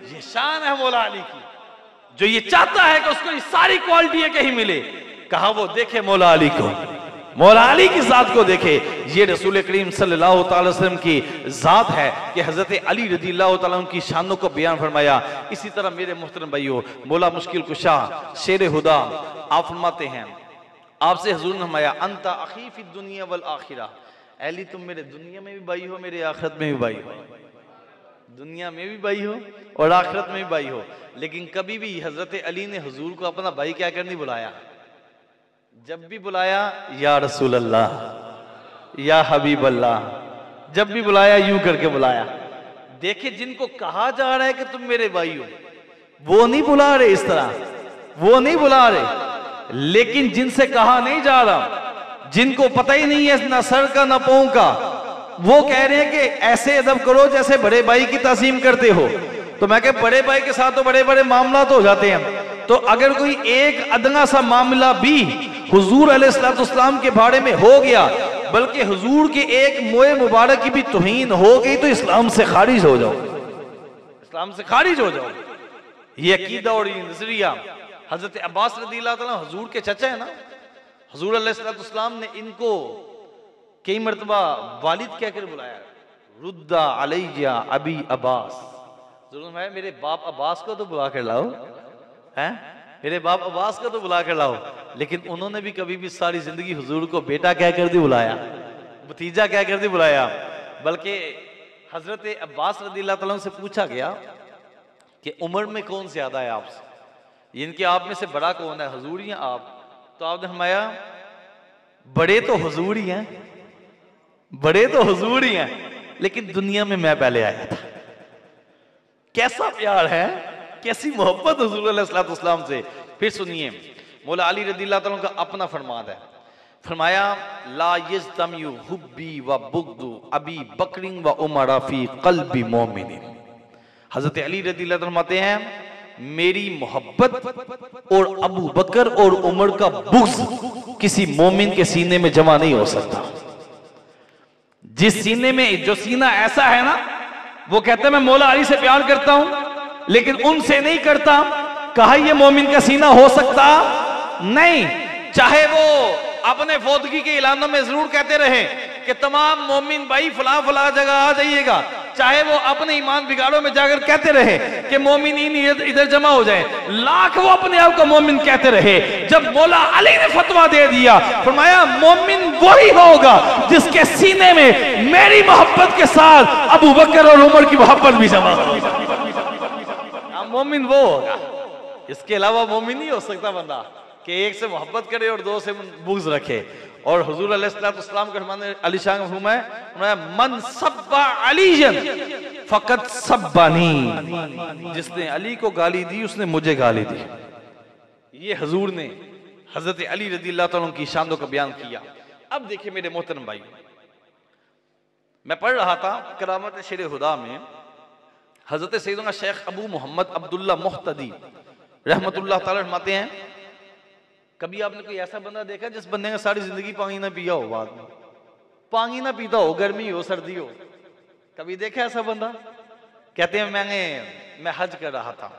ये शान है मौला अली की, जो ये चाहता है कि उसको ये सारी क्वालिटी कहीं मिले, कहा वो देखे मौला अली को, मौला अली की जात को देखे। ये रसूल करीम सल्लल्लाहु अलैहि वसल्लम की जात है कि हजरत अली रज़ियल्लाहु तआला अन्हु की शानों को बयान फरमाया। इसी तरह मेरे मोहतरम भाइयों, मौला मुश्किल कुशा शेर हुदा आप फरमाते हैं, आपसे हुजूर ने फरमाया अंता अखी फी दुनिया वल आखिरा, अली तुम मेरे दुनिया में भी भाई हो, मेरे आखिरत में भी भाई हो, दुनिया में भी भाई हो और आखिरत में भी भाई हो। लेकिन कभी भी हजरत अली ने हुजूर को अपना भाई क्या करनी बुलाया, जब भी बुलाया या रसूल अल्लाह, या हबीब अल्लाह, जब भी बुलाया यूं करके बुलाया। देखे जिनको कहा जा रहा है कि तुम मेरे भाई हो, वो नहीं बुला रहे इस तरह, वो नहीं बुला रहे। लेकिन जिनसे कहा नहीं जा रहा, जिनको पता ही नहीं है ना सर का ना पांव का, वो कह रहे हैं कि ऐसे अदब करो जैसे बड़े भाई की ताज़ीम करते हो। तो मैं कह बड़े भाई के साथ तो बड़े बड़े मामला तो हो जाते हैं, तो अगर कोई एक अदना सा मामला भी हुजूर अलैहिस्सलाम के बारे में हो गया, बल्कि हुजूर के एक मोए मुबारक की भी तौहीन हो गई, तो इस्लाम से खारिज हो जाओ, इस्लाम से खारिज हो जाओ। ये अकीदा और ये नजरिया हजरत अब्बास रज़ियल्लाहु ताला हुजूर के चचा है ना, हुजूर अलैहिस्सलाम ने इनको कई मरतबा वालिद कहकर बुलाया, रुद्दा अलैया अबी अब्बास, जरूर है मेरे बाप अब्बास को तो बुला कर लाओ, हैं मेरे बाप अब्बास को तो बुला कर लाओ। लेकिन उन्होंने भी कभी भी सारी जिंदगी हुजूर को बेटा कह कर दी बुलाया, भतीजा कह कर दी बुलाया, बल्कि हजरत अब्बास रज़ियल्लाहु ताला से पूछा गया कि उम्र में कौन ज्यादा है आपसे, इनके आप में से बड़ा कौन है, हुजूर या आप? तो आपने फरमाया बड़े तो हुजूर ही हैं, बड़े तो हुजूर ही हैं, लेकिन दुनिया में मैं पहले आया था। कैसा प्यार है, कैसी मोहब्बत हुजूर अलैहिस्सलाम से। फिर सुनिए मौला अली रज़ियल्लाहु ताला का अपना फरमान है, फरमाया ला यज्तमयु हुब्बी व बुग़्दु अबी बकरिन व उमर फी क़ल्बि मोमिन। हजरत अली रज़ियल्लाहु ताला फरमाते हैं मेरी मोहब्बत और अबू बकर और उमर का बुग़्ज़ किसी मोमिन के सीने में जमा नहीं हो सकता। जिस सीने में, जो सीना ऐसा है ना, वो कहता है मैं मौला अली से प्यार करता हूं लेकिन उनसे नहीं करता, कहा यह मोमिन का सीना हो सकता नहीं। चाहे वो अपने फौदगी के ऐलानों में जरूर कहते रहे कि तमाम मोमिन भाई फला फला जगह आ जाइएगा, चाहे वो अपने ईमान बिगाड़ों में जाकर कहते रहे कि मोमिन इधर जमा हो जाए, लाख वो अपने आप को मोमिन कहते रहे, जब मौला अली ने फतवा दे दिया फरमाया मोमिन वही होगा जिसके सीने में मेरी मोहब्बत के साथ अबू बकर और उमर की मोहब्बत भी जमा होगी, मोमिन वो होगा। इसके अलावा मोमिन नहीं हो सकता बंदा कि एक से मोहब्बत करे और दो से बुग़्ज़ रखे। और हुजूर अलैहिस्सलाम के फरमान अली शाह का हुक्म है मन सब्बा अलीयन फकत सब्बानी, जिसने अली को गाली दी उसने मुझे गाली दी। ये हुजूर ने हजरत अली रज़ियल्लाहु ताला की शानों का बयान किया। अब देखिए मेरे मोहतरम भाई, मैं पढ़ रहा था करामत शेर हुदा में हजरत सैयदना शेख अबू मोहम्मद अब्दुल्ला मुहतदी रहमतुल्लाह ताला फरमाते हैं, कभी आपने कोई ऐसा बंदा देखा जिस बंदे ने सारी जिंदगी पानी ना पिया हो, बाद में पानी ना पीता हो, गर्मी हो सर्दी हो, कभी देखा ऐसा बंदा? कहते हैं मैंने मैं हज कर रहा था।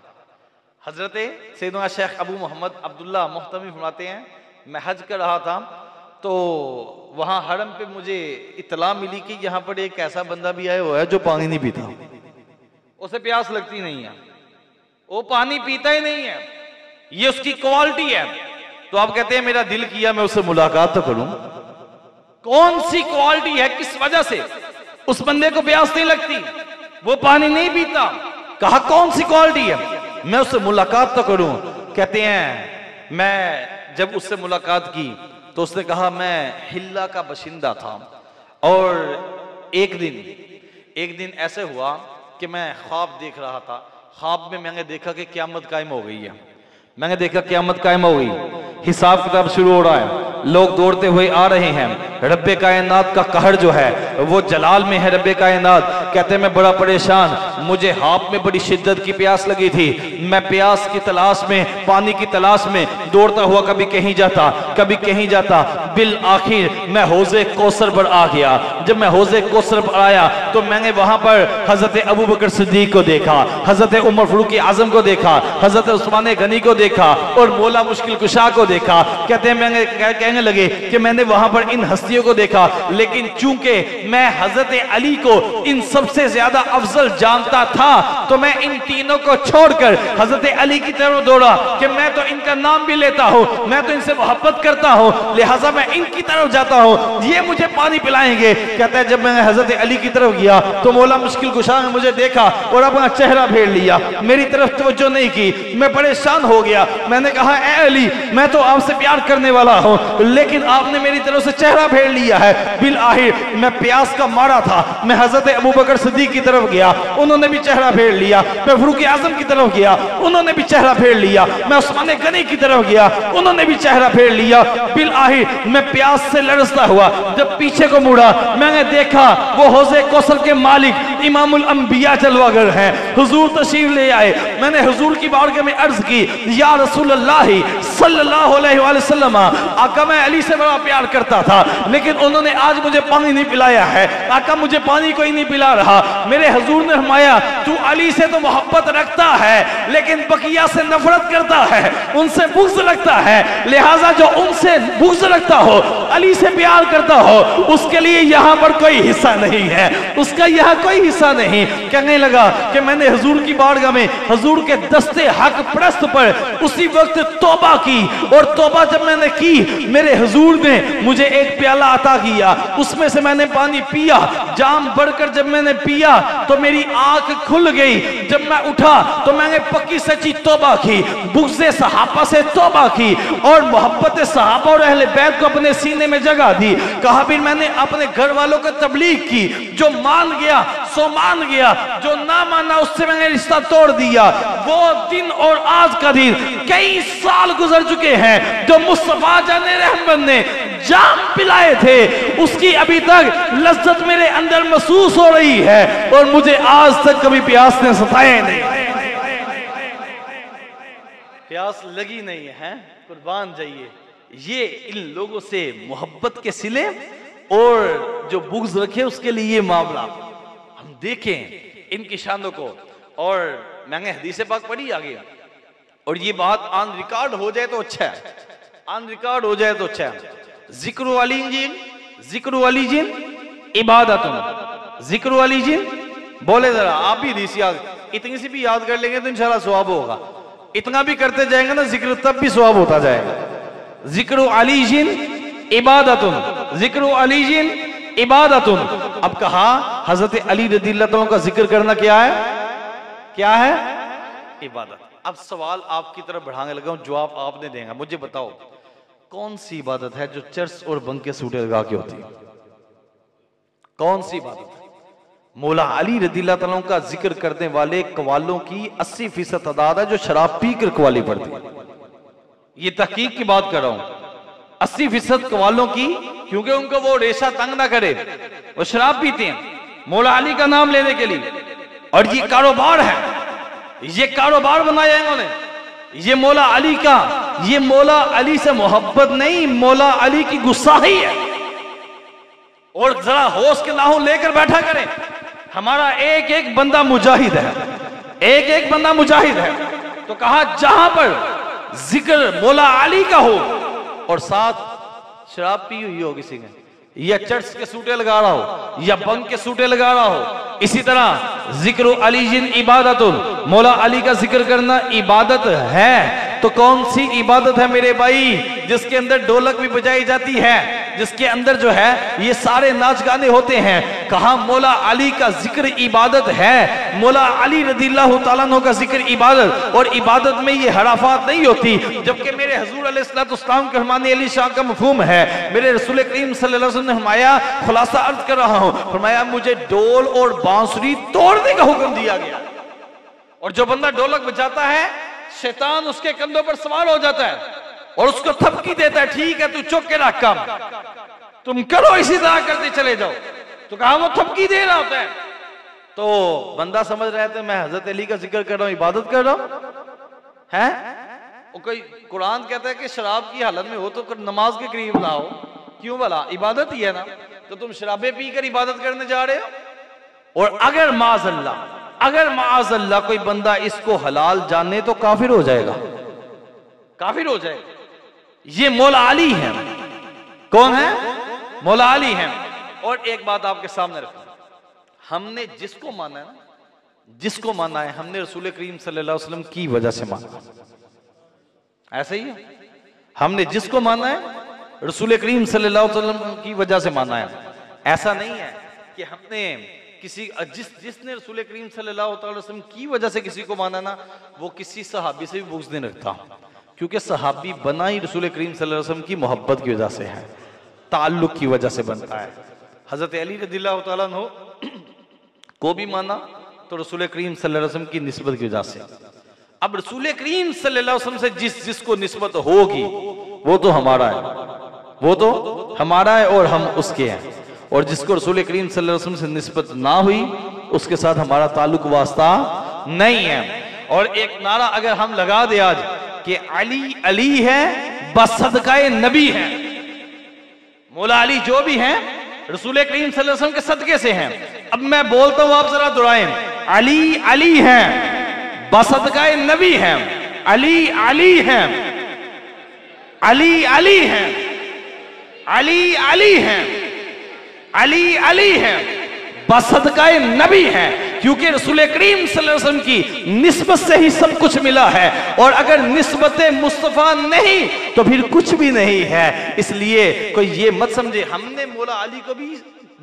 हजरत सैयदना शेख अबू मोहम्मद अब्दुल्ला मोहतमी फरमाते हैं, मैं हज कर रहा था तो वहाँ हरम पे मुझे इत्तला मिली कि यहाँ पर एक ऐसा बंदा भी आया हुआ है जो पानी नहीं पीता, उसे प्यास लगती नहीं है, वो पानी पीता ही नहीं है, ये उसकी क्वालिटी है। तो आप कहते हैं मेरा दिल किया मैं उससे मुलाकात तो करूं। कौन सी क्वालिटी है, किस वजह से उस बंदे को प्यास नहीं लगती, वो पानी नहीं पीता? कहा कौन सी क्वालिटी है, मैं उससे मुलाकात तो करूं। कहते हैं मैं जब उससे मुलाकात की तो उसने कहा मैं हिल्ला का बशिंदा था और एक दिन ऐसे हुआ कि मैं ख्वाब देख रहा था। ख्वाब में मैंने देखा कि क़यामत कायम हो गई है। मैंने देखा क़यामत कायम हो गई, हिसाब किताब शुरू हो रहा है, लोग दौड़ते हुए आ रहे हैं। रब्बे कायनात का कहर जो है वो जलाल में है। रब्बे कायनात कहते हैं मैं बड़ा परेशान, मुझे हाथ में बड़ी शिद्दत की प्यास लगी थी, मैं प्यास की तलाश में, पानी की तलाश में दौड़ता हुआ कभी कहीं जाता कभी कहीं जाता, बिल आखिर मैं हौज़े कौसर पर आ गया। जब मैं हौज़े कौसर पर आया तो मैंने वहां पर हजरत अबू बकर सिद्दीक को देखा, हजरत उमर फारूक आजम को देखा, हजरत उस्मान गनी को देखा और मौला मुश्किल कुशा को देखा। कहते हैं मैंने कहने लगे कि मैंने वहां पर इन हस्तियों को देखा, लेकिन चूंकि मैं हजरत अली को इन सबसे ज्यादा अफजल जानता था तो मैं इन तीनों को छोड़कर हजरत अली की तरफ दौड़ा कि मैं तो इनका नाम भी लेता हूं, मैं तो इनसे मोहब्बत करता हूं, लिहाजा मैं इनकी तरफ जाता हूं, ये मुझे पानी पिलाएंगे। कहता है जब मैं हजरत अली की तरफ गया तो मौला मुश्किल कुशा ने मुझे देखा और अपना चेहरा फेर लिया, मेरी तरफ तवज्जो नहीं की, मैं परेशान हो गया। मैंने कहा ए अली, मैं तो आपसे प्यार करने वाला हूं, लेकिन आपने मेरी तरफ से चेहरा फेर लिया है। बिल आखिर मैं प्यास का मारा था, मैं हजरत अबू बकर सिद्दीक की तरफ गया, उन्होंने भी चेहरा फेर लिया। मैं फारूक आजम की तरफ गया, उन्होंने भी चेहरा फेर लिया। मैं उस्मान गनी की तरफ गया, उन्होंने भी चेहरा फेर लिया। बिल आखिर मैं प्यास से लरसता हुआ जब पीछे को मुड़ा, मैंने देखा वो हौज़े कौसर के मालिक इमामुल अंबिया जलवागर हैं। हुजूर तशरीफ ले आए। मैंने हुजूर की बारगाह में अर्ज की, या रसूलल्लाह सल्लल्लाहु अलैहि वसल्लम, आका मैं अली से बड़ा प्यार करता था, लेकिन उन्होंने आज मुझे पानी नहीं पिलाया है। आका मुझे पानी कोई नहीं पिला रहा। मेरे हुजूर ने फरमाया तू अली से तो मोहब्बत रखता है लेकिन बकिया से नफरत करता है, उनसे बुग़्ज़ रखता है, लिहाजा जो उनसे बुग़्ज़ रखता हो, अली से प्यार करता हो, उसके लिए यहाँ पर कोई हिस्सा नहीं है, उसका यहाँ कोई हिस्सा नहीं। कहने लगा कि मैंने हुजूर की बारगाह में हुजूर के दस्ते हक प्रस्त पर उसी वक्त तौबा की, और तौबा जब मैंने की मेरे हुजूर ने मुझे एक प्याला अता किया, उसमें से मैंने पानी पिया, जाम बढ़कर जब मैंने पिया तो मेरी आंख खुल गई। जब मैं उठा तो मैंने पक्की सच्ची तौबा की, बुग़्ज़े सहाबा से तौबा की और मोहब्बत सहाबा और अहले बैत को अपने सीने में जगह दी। कहा फिर मैंने अपने घर वालों को तबलीग की, जो मान गया सो मान गया, जो ना माना उससे मैंने रिश्ता तोड़ दिया। वो दिन और आज का दिन कई साल गुजर चुके हैं, जो मुस्तफा जाने रहमत ने जाम पिलाए थे उसकी अभी तक लज्जत मेरे अंदर महसूस हो रही है और मुझे आज तक कभी प्यास ने सताया नहीं, प्यास लगी नहीं है। कुर्बान जाइए, ये इन लोगों से मोहब्बत के सिले और जो बुग़्ज़ रखे उसके लिए ये मामला हम देखें इनकी शानों को। और मैंने हदीस पाक पढ़ी आगे, और ये बात ऑन रिकॉर्ड हो जाए तो अच्छा है, ऑन रिकॉर्ड हो जाए तो अच्छा है। जिक्र अली जिन इबादतुन, जिक्र अली जिन बोले जरा आप भी हदीस याद, इतनी सी भी याद कर लेंगे तो इंशाल्लाह सवाब होगा। इतना भी करते जाएंगे ना जिक्र, तब भी सवाब होता जाएगा। जिक्र अली जिन इबादतुन, जिक्र अली जिन इबादतुन। अब कहा हजरत अली रज़ियल्लाहु अन्हु का जिक्र करना क्या है, क्या है? इबादत। अब सवाल आपकी तरफ बढ़ाने लगा हूं, जवाब आपने देगा। मुझे बताओ कौन सी इबादत है जो चर्च और बंके सूटे लगा के होती है? कौन सी इबादत है? मौला अली रज़ियल्लाहु अन्हु का जिक्र करने वाले कवालों की 80% तादाद है जो शराब पी कर कवाली पढ़ती है। ये तहकीक की बात कर रहा हूं, 80% कवालों की, क्योंकि उनको वो रेशा तंग ना करे, वो शराब पीते हैं मौला अली का नाम लेने के लिए। और ये कारोबार है, ये कारोबार बनाया है इन्होंने। ये मौला अली का, ये मौला अली से मोहब्बत नहीं, मौला अली की गुस्साही है। और जरा होश के नाहू लेकर बैठा करें, हमारा एक एक बंदा मुजाहिद है, एक एक बंदा मुजाहिद है। तो कहा जहां पर जिक्र मौला अली का हो और साथ शराब पी हुई हो किसी ने, या चर्च के सूटे लगा रहा हो, या बंक के सूटे लगा रहा हो, इसी तरह जिक्र अली जिन इबादतुल, मौला अली का जिक्र करना इबादत है। तो कौन सी इबादत है मेरे भाई, जिसके अंदर ढोलक भी बजाई जाती है, जिसके अंदर जो है ये सारे नाच गाने होते हैं। कहा मौला अली का जिक्र इबादत है, मौला अली रज़ियल्लाहु ताला अन्हु का जिक्र इबादत, और इबादत में ये हराफात नहीं होती। जबकि मेरे हुजूर अलैहिस्सलाम के फरमाने अली शाह का मफहूम है, मेरे रसूल करीम सल्लल्लाहु अलैहि वसल्लम ने फरमाया, खुलासा अर्ज कर रहा हूं, फरमाया मुझे ढोल और बांसुरी तोड़ने का हुक्म दिया गया। और जो बंदा ढोलक बजाता है, शैतान उसके कंधों पर सवार हो जाता है और उसको थपकी देता है, ठीक है तू चुप के रख, काम तुम करो, इसी तरह करते चले जाओ। तो कहा वो थपकी दे रहा होता है। तो बंदा समझ रहा है मैं हजरत अली का जिक्र कर रहा हूं, इबादत कर रहा हूं है। कोई कुरान कहता है कि शराब की हालत में हो तो नमाज के करीब लाओ, क्यों भला, इबादत ही है ना। तो तुम शराबे पीकर इबादत करने जा रहे हो। और अगर माअज़ल्लाह कोई बंदा इसको हलाल जाने तो काफिर हो जाएगा, काफिर हो जाएगा। ये मौला अली है। कौन है? मौला अली है। और एक बात आपके सामने रखना, हमने जिसको माना है ना, जिसको माना है, हमने रसूल करीम सल्लल्लाहु अलैहि वसल्लम की वजह से माना। ऐसा ही है, हमने जिसको माना है रसूल करीम सल्लल्लाहु अलैहि वसल्लम की वजह से माना है। ऐसा नहीं है कि हमने किसी जिसने रसूल करीम सल्लल्लाहु अलैहि वसल्लम की वजह से किसी को माना ना, वो किसी सहाबी से भी बुग़्ज़ नहीं रखता, क्योंकि सहाबी बना ही रसूल करीम सल्लल्लाहु अलैहि वसल्लम की मोहब्बत की वजह से है, ताल्लुक की वजह से बनता है। हजरत अली रज़ियल्लाहु ताला अन्हु को भी माना तो रसूल करीम सल्लल्लाहु अलैहि वसल्लम की निस्बत की वजह से। अब रसूल करीम सल्लल्लाहु अलैहि वसल्लम से जिसको निस्बत होगी वो तो हमारा है, वो तो हमारा है और हम उसके हैं। और जिसको रसूल करीम सल्लल्लाहु अलैहि वसल्लम से निस्बत ना हुई उसके साथ हमारा ताल्लुक वास्ता नहीं है। और एक नारा अगर हम लगा दे आज कि अली अली है बसदकाए नबी है, मौला अली जो भी हैं रसूल करीम सल्लल्लाहु अलैहि वसल्लम के सदके से हैं। अब मैं बोलता हूं, आप जरा दोहराएं, अली अली हैं बसदकाए नबी हैं, अली अली हैं, अली अली हैं, अली अली हैं, अली अली हैं बसदकाए नबी हैं। क्योंकि रसूल करीम सल्लल्लाहु अलैहि वसल्लम की निस्बत से ही सब कुछ मिला है, और अगर निस्बत मुस्तफा नहीं तो फिर कुछ भी नहीं है। इसलिए कोई ये मत समझे हमने मौला अली को भी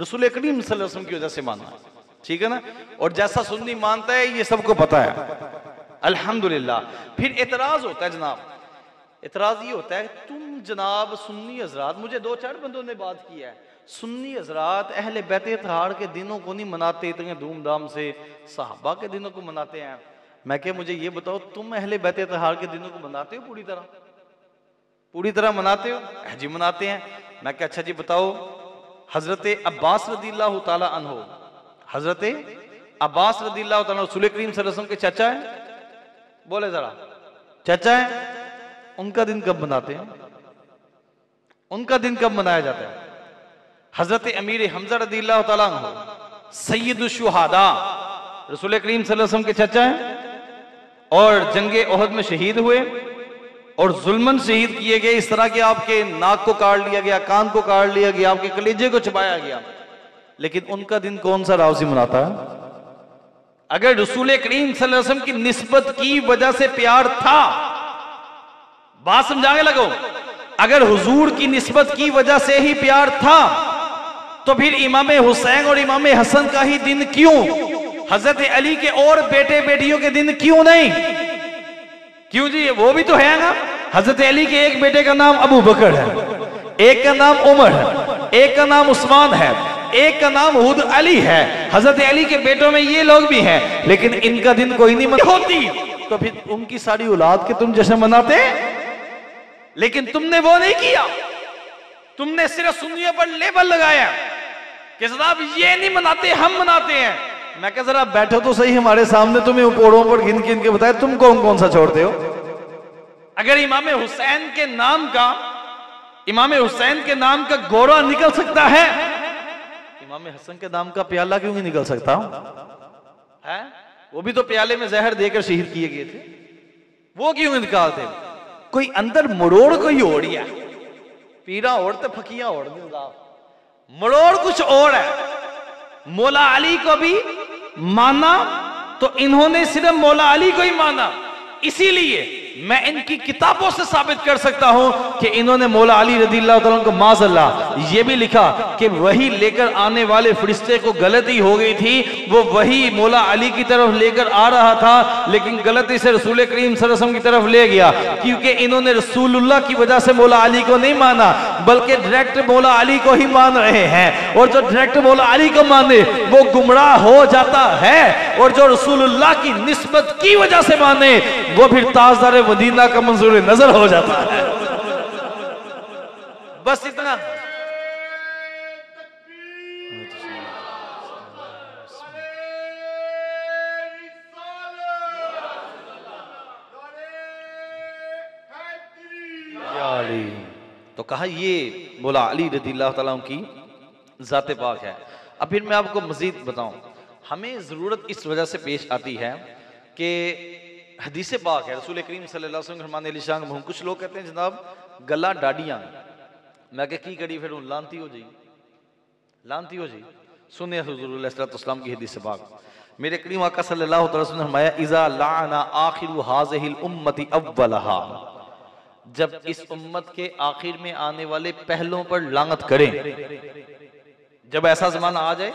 रसूल करीम सल्लल्लाहु अलैहि वसल्लम की वजह से माना, ठीक है ना। और जैसा सुन्नी मानता है ये सबको पता है, अल्हम्दुलिल्लाह। फिर एतराज होता है जनाब, एतराज ये होता है, तुम जनाब सुन्नी हजरात, मुझे 2-4 बंदों ने बात की है, सुन्नी हजरात अहले बैत इत्तेहाद के दिनों को नहीं मनाते इतने धूमधाम से, सहाबा के दिनों को मनाते हैं। मैं क्या, मुझे ये बताओ तुम अहले बैत इत्तेहाद के दिनों को मनाते हो? पूरी तरह मनाते हो? जी मनाते हैं। मैं क्या, अच्छा जी बताओ, हजरत अब्बास रज़ियल्लाहु ताला अन्हु, हजरत अब्बास रज़ियल्लाहु ताला रसूल करीम सल्लल्लाहु अलैहि वसल्लम के चाचा है, बोले जरा, चाचा है, उनका दिन कब मनाते हैं? उनका दिन कब मनाया जाता है? हजरत अमीर हमजा रज़ियल्लाहु ताला अन्हु सय्यदुश शुहादा रसूल करीम सल्लल्लाहु अलैहि वसल्लम के चाचा हैं, और जंगे ओहद में शहीद हुए और जुल्मन शहीद किए गए। इस तरह के आपके नाक को काट लिया गया, कान को काट लिया गया, आपके कलेजे को चबाया गया। लेकिन उनका दिन कौन सा रावजी मनाता है? अगर रसूल करीम सल्लल्लाहु अलैहि वसल्लम की निस्बत की वजह से प्यार था, बात समझाने लगो, अगर हुजूर की निस्बत की वजह से ही प्यार था तो फिर इमाम हुसैन और इमाम हसन का ही दिन क्यों, हजरत अली के और बेटे बेटियों के दिन क्यों नहीं? क्यों जी, वो भी तो है ना। हजरत अली के एक बेटे का नाम अबू बकर है, एक का नाम उमर है, एक का नाम उस्मान है, एक का नाम हुद अली है। हजरत अली के बेटों में ये लोग भी हैं, लेकिन इनका दिन कोई नहीं मनाती होती, तो फिर उनकी सारी औलाद के तुम जश्न मनाते, लेकिन तुमने वो नहीं किया। तुमने सिर्फ सुन्नियों पर लेबल लगाया कि जनाब ये नहीं मनाते, हम मनाते हैं। मैं कह जरा बैठो तो सही हमारे सामने, तुम्हें उपोड़ों पर गिन गिन के बताए तुम कौन कौन सा छोड़ते हो। अगर इमाम हुसैन के नाम का, इमाम हुसैन के नाम का गोरा निकल सकता है, इमाम हसन के नाम का प्याला क्यों नहीं निकल सकता है? वो भी तो प्याले में जहर देकर शहीद किए गए थे, वो क्यों इंतकाल थे? कोई अंदर मरोड़ कोई और ही है, पीरा और तो फकियां और मरोड़ कुछ और है। मौला अली को भी माना तो इन्होंने सिर्फ मौला अली को ही माना, इसीलिए मैं इनकी किताबों से साबित कर सकता हूं कि इन्होंने मौला अली रज़ियल्लाहु तआला को माज़अल्लाह ये भी लिखा कि वही लेकर आने वाले फरिश्ते को गलती हो गई थी, वो वही मौला अली की तरफ लेकर आ रहा था, लेकिन गलती से रसूल करीम सल्लल्लाहु अलैहि वसल्लम की तरफ ले गया, क्योंकि इन्होंने रसूलुल्लाह की वजह से मौला अली को नहीं माना, बल्कि डायरेक्ट मौला अली को ही मान रहे हैं। और जो डायरेक्ट मौला अली को माने वो गुमराह हो जाता है, और जो रसूलुल्लाह की निस्बत की वजह से माने वो फिर ताजदार मदीना का मंजूर नजर हो जाता है। बस इतना। तो कहा ये मौला अली रज़ियल्लाहु तआला की ज़ात पाक है। अब फिर मैं आपको मजीद बताऊं, हमें ज़रूरत इस वजह से पेश आती है कि हदीस पाक है, रसूल करीम सल्लल्लाहु अलैहि वसल्लम के शान में कुछ लोग कहते हैं जनाब गला डाडियां, मैं क्या की करी फिर लानती हो जाई, लानती हो जाई। सुने हुजूर अलैहि सल्लम की हदीस पाक, मेरे करीम आका सल्लल्लाहु अलैहि वसल्लम ने फरमाया इज़ा लाना आखिरु हाज़िहिल उम्मती अव्वलहा, जब इस उम्मत के आखिर में आने वाले पहलों पर लानत करें, जब ऐसा जमाना आ जाए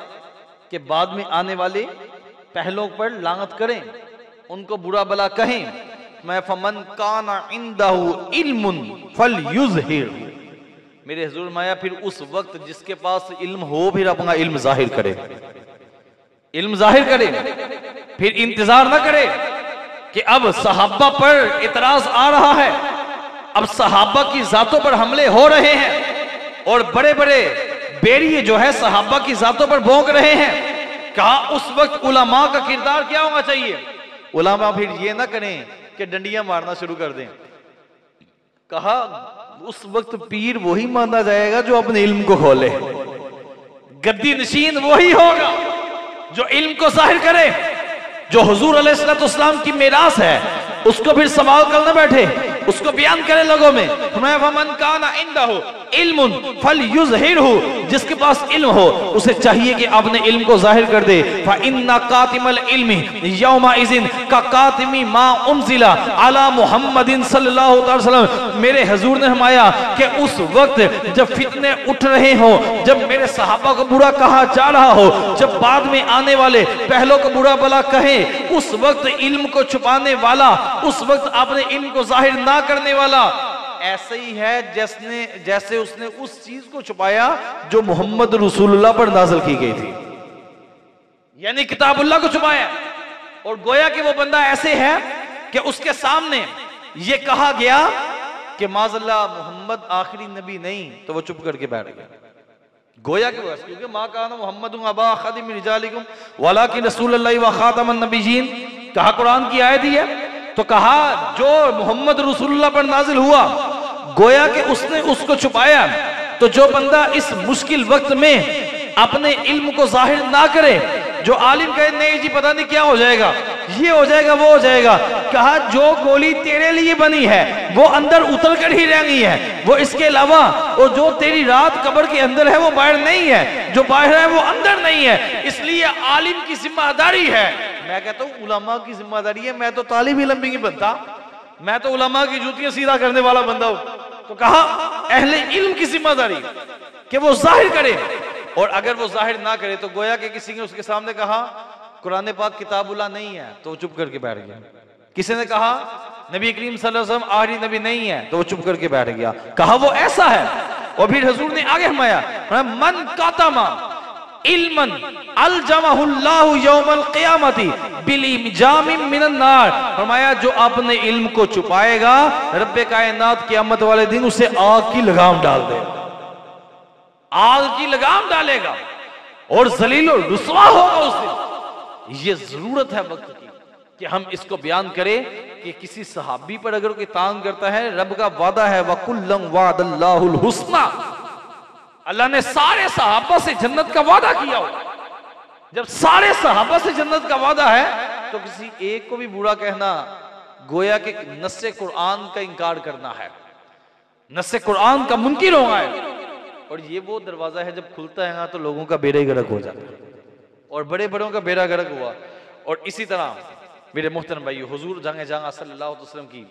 कि बाद में आने वाले पहलों पर लानत करें, उनको बुरा भला कहें, मैं फमन काना इंदहु इल्मुन फलयुज़हिर, मेरे हुजूर माया फिर उस वक्त जिसके पास इल्म हो फिर अपना इल्म जाहिर करे, इल्म जाहिर करे, फिर इंतजार ना करे कि अब सहाबा पर इतराज आ रहा है, अब सहाबा की जातों पर हमले हो रहे हैं और बड़े बड़े बेरिए जो है सहाबा की जातों पर भौंक रहे हैं। कहा उस वक्त उलमा का किरदार क्या होना चाहिए? उलमा फिर ये ना करें कि डंडियां मारना शुरू कर दें। कहा उस वक्त पीर वही माना जाएगा जो अपने इल्म को खोले, गद्दी नशीन वही होगा जो इल्म को जाहिर करे, जो हुजूर अलैहिस्सलाम की मिरास है उसको फिर सवाल करने बैठे, उसको बयान करे लोगों में। फमन काना इंदहु इल्मुन फलयुज़हिरहु, जिसके पास इल्म हो उसे चाहिए कि अपने इल्म को जाहिर कर दे। फइन्ना कातिमल इल्मी यौमा इज़िन का कातिमी मा उनज़िला अला मुहम्मदिन सल्लल्लाहु अलैहि वसल्लम, मेरे हुजूर ने फरमाया कि उस वक्त जब फितने उठ रहे हो, जब मेरे सहाबा को बुरा कहा जा रहा हो, जब बाद में आने वाले पहलों को बुरा भला कहे, उस वक्त इल्म को छुपाने वाला, उस वक्त अपने इल्म को जाहिर ना करने वाला ऐसे ही है जैसे उसने उस चीज को छुपाया जो मोहम्मद रसूलुल्लाह पर नाज़िल की गई थी, यानी किताबुल्लाह को छुपाया। और गोया कि वो बंदा ऐसे है कि उसके सामने ये कहा गया कि माज़अल्लाह मोहम्मद आखिरी नबी नहीं, तो वो चुप करके बैठ गया। गोया कि वो, क्योंकि मा काना मुहम्मदुन अबा अहदिम मिन रिजालिकुम वलाकिन रसूलुल्लाह व खातमुन नबिय्यीन, कहा कुरान की आयत ही है, तो कहा जो मोहम्मद रसूलुल्लाह पर नाजिल हुआ, गोया कि उसने उसको छुपाया। तो जो बंदा इस मुश्किल वक्त में अपने इल्म को जाहिर ना करे, जो आलिम कहे नहीं जी पता नहीं क्या हो जाएगा, ये हो जाएगा वो हो जाएगा, कहा जो गोली तेरे लिए बनी है वो अंदर उतर कर ही रहनी है, वो इसके अलावा वो जो तेरी रात कब्र के अंदर है वो बाहर नहीं है, जो बाहर है वो अंदर नहीं है। इसलिए आलिम की जिम्मेदारी है, मैं कहता हूँ उलमा की जिम्मेदारी है, मैं तो तालिब इल्म भी नहीं बनता, मैं तो उलमा की जूतियां सीधा करने वाला बंदा हूं। तो कहा अहले इल्म की जिम्मेदारी कि वो जाहिर करे, और अगर वो जाहिर ना करे तो गोया कि किसी ने उसके सामने कहा कुरान पाक किताबुल्लाह नहीं है, तो वो चुप करके बैठ गया। किसी ने कहा नबी करीम सल्लल्लाहु अलैहि वसल्लम आखिरी नबी नहीं है, तो वो चुप करके बैठ गया। कहा वो ऐसा है। और फिर हुजूर ने आगे फरमाया मन कातमा इल्मन अलजमहुल्लाहु यौमल क़ियामती बिलिजामिन मिनन नार, फरमाया जो अपने इल्म को छुपाएगा रब्बे कायनात क़यामत वाले दिन उसे आग की लगाम डाल देगा, आग की लगाम डालेगा और जलील और रुसवा होगा उस दिन। ये जरूरत है वक्त की कि हम इसको बयान करें कि किसी सहाबी पर अगर कोई तांग करता है, रब का वादा है वकुल्लम वादल्लाहुल हुस्ना, अल्लाह ने सारे सहाबा से जन्नत का वादा किया हो, जब सारे सहाबा से जन्नत का वादा है तो किसी एक को भी बुरा कहना गोया कि नस्से कुरान का इंकार करना है, नस्से कुरान का मुनकिर होगा है। और ये वो दरवाजा है जब खुलता है ना तो लोगों का बेड़ा गर्क हो जाता है, और बड़े बड़ों का बेड़ा गर्क हुआ। और इसी तरह मेरे मोहतरम भाई, हुजूर जंग जहां सल्लल्लाहु अलैहि वसल्लम की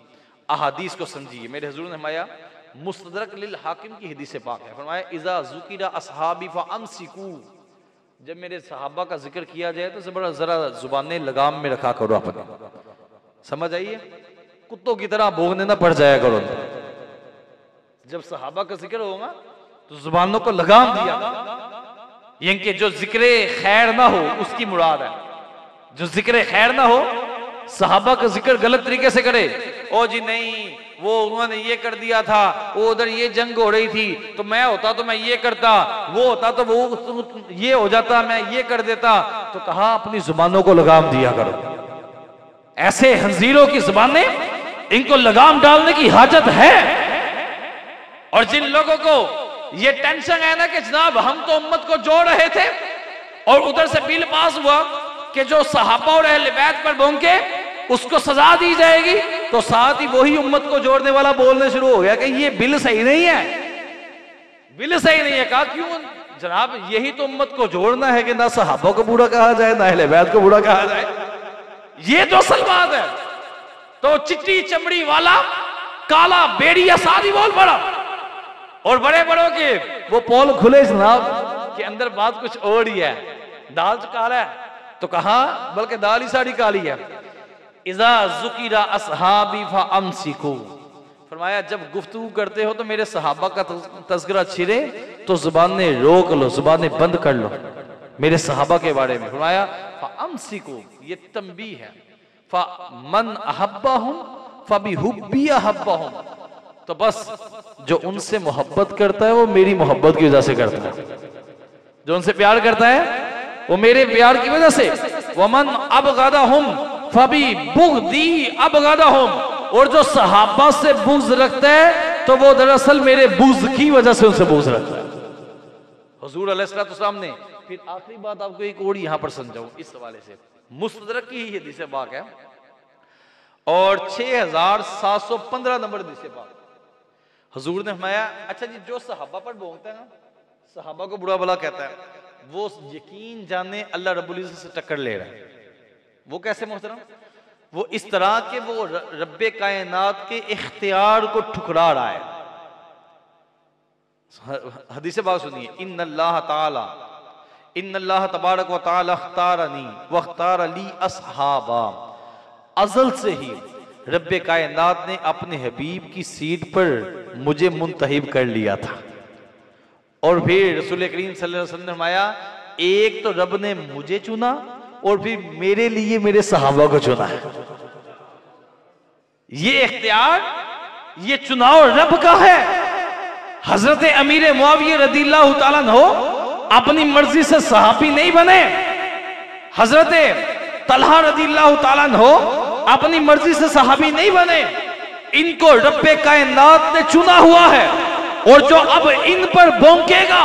अहादीस को समझिए। मेरे हुजूर ने फरमाया, मुस्तदरक लिल हाकिम की हदीस पाक है, फरमाया इज़ा ज़ुकिरा अस्हाबी फअमसिकू, जब मेरे सहाबा का जिक्र किया जाए तो जरा जुबानें लगाम में रखा करो अपने, समझ आइए, कुत्तों की तरह भौंकने ना पड़ जाया करो। जब सहाबा का जिक्र होगा तो जुबानों को लगाम दिया, यानी कि जो जिक्र खैर ना हो उसकी मुराद है, जो जिक्र खैर ना हो, सहाबा का जिक्र गलत तरीके से करे, ओ जी नहीं वो उन्होंने ये कर दिया था, वो उधर ये जंग हो रही थी तो मैं होता तो मैं ये करता, वो होता तो वो ये हो जाता, मैं ये कर देता, तो कहा अपनी जुबानों को लगाम दिया करो। ऐसे हंजीरों की जुबानें, इनको लगाम डालने की हाजत है। और जिन लोगों को ये टेंशन है ना कि जनाब हम तो उम्मत को जोड़ रहे थे और उधर से बिल पास हुआ कि जो सहाबा और अहले बैत पर भौंके उसको सजा दी जाएगी, तो साथ ही वही उम्मत को जोड़ने वाला बोलने शुरू हो गया कि ये बिल सही नहीं है, बिल सही नहीं है। कहा क्यों जनाब, यही तो उम्मत को जोड़ना है कि ना सहाबा को बुरा कहा जाए ना अहले बैत को बुरा कहा जाए, ये तो असल बात है। तो चिट्टी चमड़ी वाला काला बेड़िया सारी बोल पड़ा, और बड़े बड़ों के वो पोल खुले जनाब के अंदर बात कुछ और ही है, दाल काला है तो कहा बल्कि दाल ही सारी काली है। इज़ा ज़ुकिरा अस्हाबी फअमसिकू, फरमाया जब गुफ्तगू करते हो तो मेरे सहाबा का तज़किरा छिरे तो जुबानें रोक लो, जुबानें बंद कर लो मेरे सहाबा के बारे में। फरमाया फअमसिकू, ये तंबीह है, फमन अहब्बाहुम फबिहुब्बी अहब्बाहुम, तो बस जो उनसे मोहब्बत करता है वो मेरी मोहब्बत की वजह से करता है, जो उनसे प्यार करता है वो मेरे प्यार की वजह से। वमन अबगदहुम फबी बुग़दी अबगदहुम, और जो सहाबा से बुग़्ज़ रखता है तो वो दरअसल मेरे बुग़्ज़ की वजह से उनसे बुग़्ज़ रखता है। हुजूर अलैहिस्सलाम ने फिर आखिरी बात आपको एक और यहां पर समझाऊं इस हवाले से, मुस्तदरक की ही हदीस पाक है और 6715 नंबर हदीस पाक। हुजूर ने फरमाया, अच्छा जी जो सहाबा पर भौंकता है ना, सहाबा को बुरा भला कहता है, वो यकीन जाने अल्लाह रब्बुल इज्जत से टक्कर ले रहा है। वो कैसे मोहतरम? वो इस तरह के वो रब्बे कायनात के इख्तियार को ठुकरा रहा है। हदीस बात सुनिए, इन्नल्लाह तबारक व तआला अख्तारनी व अख्तार ली अस्हाबा, अज़ल से ही रब्बे कायनात ने अपने हबीब की सीट पर मुझे मुंतहिब कर लिया था। और फिर रसूल करीम सल्लल्लाहु अलैहि वसल्लम ने फरमाया, एक तो रब ने मुझे चुना और फिर मेरे लिए मेरे सहाबा को चुना है। ये इख्तियार, ये चुनाव रब का है। हजरत अमीर मुआविया रज़ियल्लाहु ताला अन्हु अपनी मर्जी से सहाबी नहीं बने, हजरत तलहा रज़ियल्लाहु ताला अन्हु अपनी मर्जी से सहाबी नहीं बने, इनको रब्बे कायनात ने चुना हुआ है। और जो अब इन पर भौंकेगा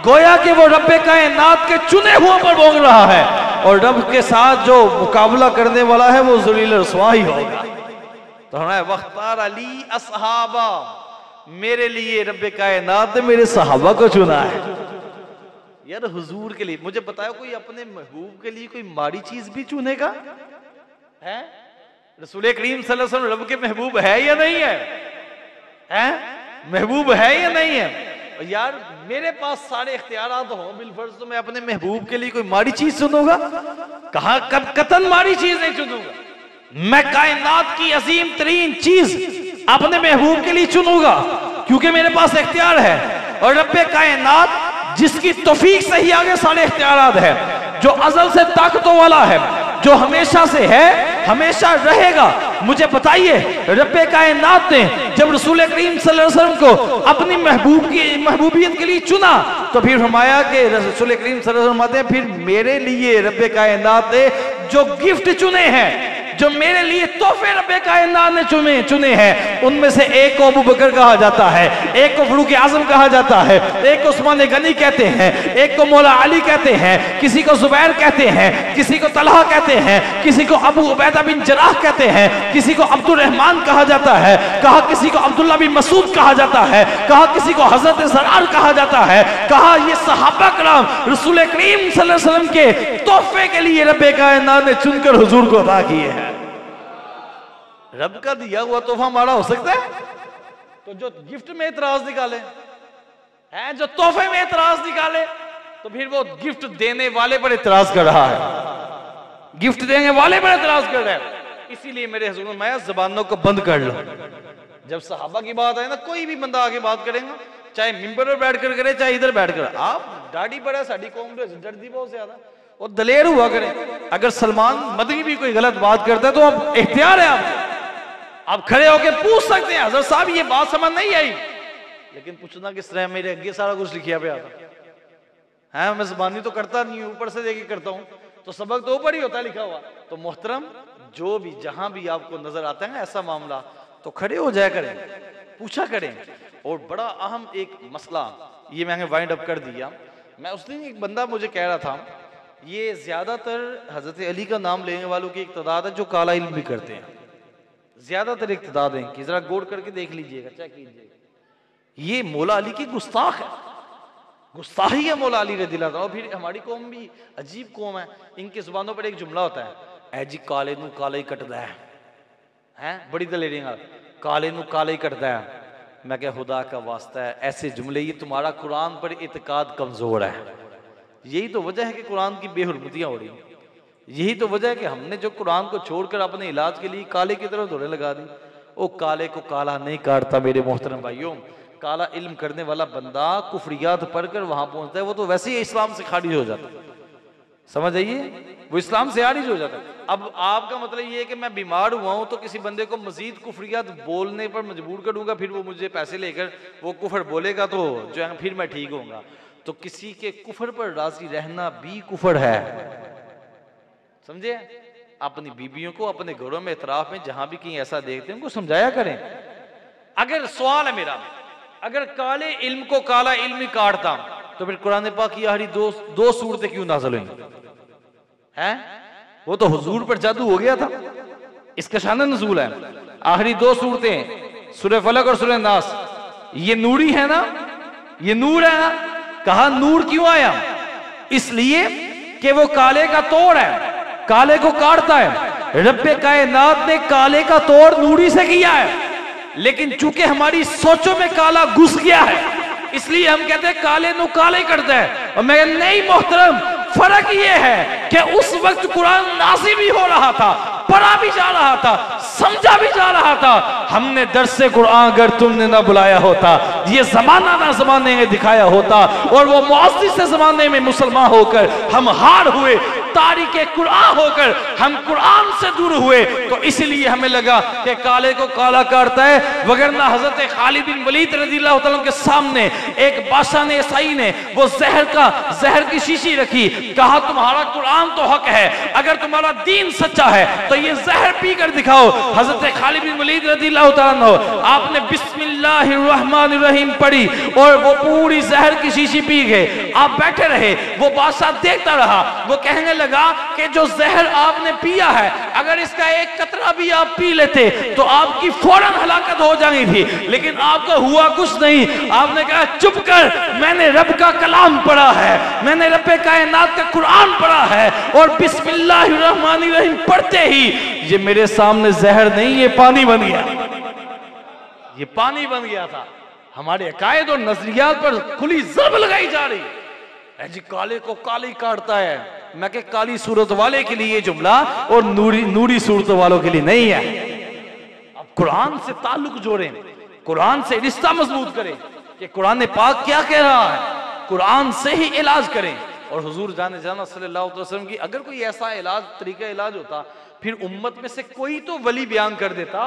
गोया कि वो रब्बे कायनात के चुने हुए पर भौंक रहा है, और रब के साथ जो मुकाबला करने वाला है वो ज़लील रसवा ही होगा। तो हमारे वख्तार अली अस्हाबा, मेरे लिए रब्बे कायनात ने मेरे सहाबा को चुना है। यार हुजूर के लिए मुझे बताओ, कोई अपने महबूब के लिए कोई माड़ी चीज भी चुनेगा? है रसूल करीम सल्लल्लाहु अलैहि वसल्लम रब के महबूब है या नहीं है? हैं महबूब है या नहीं है? यार मेरे पास सारे इख्तियारात हो बिलफर्ज, तो मैं अपने महबूब के लिए कोई माड़ी चीज चुनूंगा? कहा कब कतन माड़ी चीज नहीं चुनूंगा। मैं कायनात की अजीम तरीन चीज अपने महबूब के लिए चुनूंगा क्योंकि मेरे पास इख्तियार है। और रब्बे कायनात जिसकी तौफीक से ही आगे सारे इख्तियारात है, जो अजल से ताकतों वाला है, जो हमेशा से है, हमेशा रहेगा। मुझे बताइए, रब्बे कायनात ने जब रसूल करीम सल्लल्लाहु अलैहि वसल्लम को अपनी महबूब की महबूबियत के लिए चुना तो फिर फरमाया कि रसूल करीम सल्लल्लाहु अलैहि वसल्लम फिर मेरे लिए रब्बे कायनात ने जो गिफ्ट चुने हैं, जो मेरे लिए तोहफे रब्बे कायनात ने चुने हैं, उनमें से एक को अबू बकर कहा जाता है, एक को फारूक आजम कहा जाता है, एक को उस्मान गनी कहते हैं, एक को मौला अली कहते हैं, किसी को जुबैर कहते हैं, किसी को तलहा कहते हैं, किसी को अबू उबैदा बिन जराह कहते हैं, किसी को अब्दुल रहमान कहा जाता है, कहा किसी को अब्दुल्ला बिन मसूद कहा जाता है, कहा किसी को हजरत ज़रार कहा जाता है, कहा ये सहाबा कराम रसूल करीम सल्लल्लाहु अलैहि वसल्लम के तोहफे के लिए रब्बे कायनात ने चुनकर हुजूर को अता किए हैं। रब का दिया हुआ तोहफा हमारा हो सकता है? तो जो गिफ्ट में इतराज निकाले हैं, जो तोहफे में इतराज निकाले, तो फिर वो गिफ्ट देने वाले पर इतराज कर रहा है, गिफ्ट देने वाले पर इतराज कर रहा है। इसीलिए मेरे हुजूर मैं जबानों को बंद कर लो। जब सहाबा की बात है ना, कोई भी बंदा आगे बात करेगा, चाहे मिंबर पर बैठ कर करे, चाहे इधर बैठ कर, आप दाढ़ी बड़ा साड़ी कौम डरती बहुत ज्यादा और दलेर हुआ करें। अगर सलमान मदनी भी कोई गलत बात करता है तो अब इख्तियार है, आप खड़े होकर पूछ सकते हैं, हजरत साहब ये बात समझ नहीं आई, लेकिन पूछना किस तरह, मेरे आगे सारा कुछ लिखिया पे आता है, मैं ज़बानी तो करता नहीं, ऊपर से देखिए करता हूँ, तो सबक तो ऊपर ही होता है लिखा हुआ। तो मोहतरम, जो भी जहां भी आपको नजर आता है ऐसा मामला, तो खड़े हो जाया करें, पूछा करें। और बड़ा अहम एक मसला, ये मैंने वाइंड अप कर दिया। मैं उस दिन एक बंदा मुझे कह रहा था, ये ज्यादातर हजरत अली का नाम लेने वालों की एक तादाद है जो काला इल्म भी करते हैं, ज्यादातर एक तादाद है कि जरा गौर करके देख लीजिएगा, चेक कीजिएगा, ये मौला अली की गुस्ताख है, गुस्ताही है मौला अली रज़ियल्लाहु अन्हु। और फिर हमारी कौम भी अजीब कौम है, इनकी जुबानों पर एक जुमला होता है, ऐ जी काले नू काला ही कटदा है, बड़ी दलेरी, काले नू काला ही कटदा है। मैं क्या खुदा का वास्ता है, ऐसे जुमले, ये तुम्हारा कुरान पर इत्काद कमजोर है। यही तो वजह है कि कुरान की बेहुरमतियां हो रही, यही तो वजह है कि हमने जो कुरान को छोड़कर अपने इलाज के लिए काले की तरफ दौड़े लगा दी। वो काले को काला नहीं काटता मेरे मोहतरम भाइयों। काला इल्म करने वाला बंदा कुफरियात पढ़कर वहां पहुंचता है, वो तो वैसे ही इस्लाम से खारिज हो जाता है, समझ आइए, वो इस्लाम से खारिज हो जाता है। अब आपका मतलब ये है कि मैं बीमार हुआ हूं तो किसी बंदे को मजीद कुफरियात बोलने पर मजबूर करूंगा, फिर वो मुझे पैसे लेकर वो कुफर बोलेगा तो जो है फिर मैं ठीक होऊंगा। तो किसी के कुफर पर राजी रहना भी कुफर है, समझे। अपनी बीबियों को अपने घरों में इतराफ में जहां भी कहीं ऐसा देखते हैं उनको समझाया करें। अगर सवाल है मेरा, अगर काले इल्म को काला इल्म ही काटता तो फिर कुरान पाक की आखिरी दो सूरतें क्यों नाज़िल हुई हैं? वो तो हुजूर पर जादू हो गया था, इसका शान नज़ूल है। आखिरी दो सूरतें सूरह फलक और सूरह नास, ये नूरी है ना, ये नूर है ना। कहा नूर क्यों आया? इसलिए कि वो काले का तोड़ है, काले को काटता है। रब्बे कायनात ने काले का तोड़ नूरी से किया है, लेकिन चूंकि हमारी सोचों में काला घुस गया है इसलिए हम कहते हैं काले नु काले करता है। और मैं नहीं मोहतरम, फर्क ये है कि उस वक्त कुरान नाज़िल भी हो रहा था, पढ़ा भी जा रहा था, समझा भी जा रहा था। हमने दरसे कुरान अगर तुमने ना बुलाया होता, ये जमाना ना जमाने में दिखाया होता, और वो मुअज़्ज़िज़ से जमाने में मुसलमान होकर हम हार हुए, तारीके कुरान होकर हम कुरान से दूर हुए, तो इसलिए हमें लगा कि काले को काला काटता है। वगरना हजरत खालिद बिन वलीद रज़ियल्लाहु तआला के सामने एक बादशाह ने, ईसाई ने, वो जहर की शीशी रखी, कहा तुम्हारा कुरान तो हक है, अगर तुम्हारा दीन सच्चा है तो ये जहर पी कर दिखाओ। हजरत खालिद बिन वलीद रज़ियल्लाहु तआला आपने बिस्मिल्लाहिर्रहमानिर्रहीम पढ़ी और वो पूरी जहर की शीशी पी गए। आप बैठे रहे, वो बादशाह देखता रहा, वो कहने लगा कि जो जहर आपने पिया है अगर इसका एक कतरा भी आप पी लेते तो आपकी फौरन हलाकत हो जानी थी, लेकिन आपको हुआ कुछ नहीं। आपने कहा चुप कर, मैंने रब का कलाम पढ़ा है, मैंने रब्बे कायनात का कुरान पढ़ा है, और बिस्मिल्लाहिर्रहमानिर्रहीम पढ़ते ही ये मेरे सामने जहर नहीं, ये पानी बन गया, ये पानी बन गया था। हमारे अकायद और नजरियात पर खुली ज़रब लगाई जा रही है, जी काले को काले ही काटता है। मैं के काली सूरत वाले के लिए ये जुमला और नूरी सूरत वालों के लिए नहीं है। अब कुरान से ताल्लुक जोड़ें, कुरान से रिश्ता मजबूत करें कि कुरान पाक क्या कह रहा है, कुरान से ही इलाज करें। और हुजूर जाने जाना सल्लल्लाहु अलैहि वसल्लम की अगर कोई ऐसा इलाज, तरीका इलाज होता, फिर उम्मत में से कोई तो वली बयान कर देता,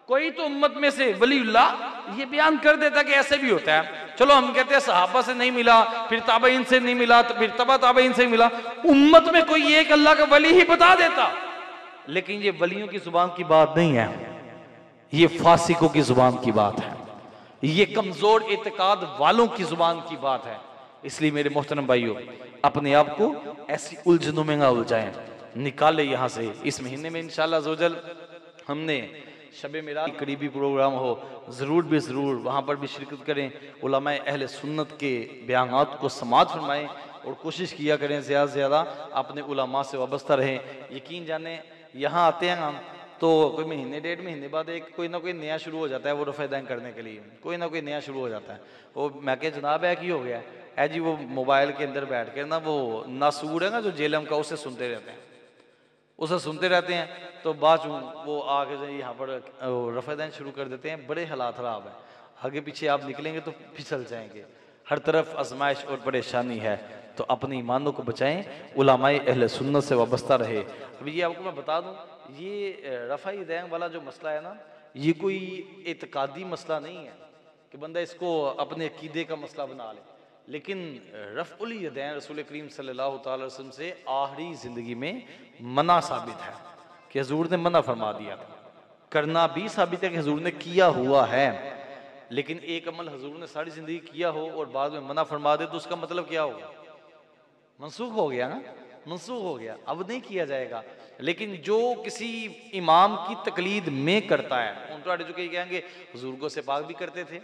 कोई तो उम्मत में से वलीउल्लाह ये बयान कर देता कि ऐसे भी होता है। चलो हम कहते हैं सहाबा से नहीं मिला, फिर ताबईन से नहीं मिला, तो फिर तबा ताबईन से मिला, उम्मत में कोई एक अल्लाह का वली ही बता देता, लेकिन ये वलियों की जुबान की बात नहीं है, ये फासिकों की जुबान की बात है, ये कमजोर इत्तेकाद वालों की जुबान की बात है। इसलिए मेरे मोहतरम भाइयों, अपने आप को ऐसी उलझनों में ना उलझाएं, निकाले यहाँ से। इस महीने में इंशाअल्लाह ज़ोजल हमने शब मिराज करीबी प्रोग्राम हो, ज़रूर भी ज़रूर वहाँ पर भी शिरकत करें, उलमाए अहले सुन्नत के बयानात को समाअत फरमाएं और कोशिश किया करें ज़्यादा से ज़्यादा अपने उलमा से वाबस्ता रहें। यकीन जाने यहाँ आते हैं हम तो कोई महीने 1.5 महीने बाद एक कोई ना कोई नया शुरू हो जाता है, वो रफ़ा दैन करने के लिए कोई ना कोई नया शुरू हो जाता है। वो मैं क्या जनाब है कि हो गया है जी, वो मोबाइल के अंदर बैठ कर ना वो नासूर है ना जो जेलम का, उसे सुनते रहते हैं, उसे सुनते रहते हैं, तो बाद वो आके यहाँ पर रफ़ा दैन शुरू कर देते हैं। बड़े हालात ख़राब है, आगे पीछे आप निकलेंगे तो फिसल जाएंगे, हर तरफ आजमाइश और परेशानी है। तो अपनी ईमानों को बचाएं, उलमाए अहले सुन्नत से वाबस्ता रहे। अभी ये आपको मैं बता दूं, ये रफ़ा दैन वाला जो मसला है ना, ये कोई एतकादी मसला नहीं है कि बंदा इसको अपने अकीदे का मसला बना ले, लेकिन रफ़उल यदैन रसूल करीम सल्लल्लाहु अलैहि वसल्लम से आखिरी ज़िंदगी में मना साबित है कि हुजूर ने मना फरमा दिया था, करना भी साबित है कि हुजूर ने किया हुआ है। लेकिन एक अमल हुजूर ने सारी ज़िंदगी किया हो और बाद में मना फरमा दे तो उसका मतलब क्या होगा? मनसूख हो गया ना, मनसूख हो गया, अब नहीं किया जाएगा। लेकिन जो किसी इमाम की तकलीद में करता है, उन तो जो कहेंगे बुजुर्गों से पाक भी करते थे,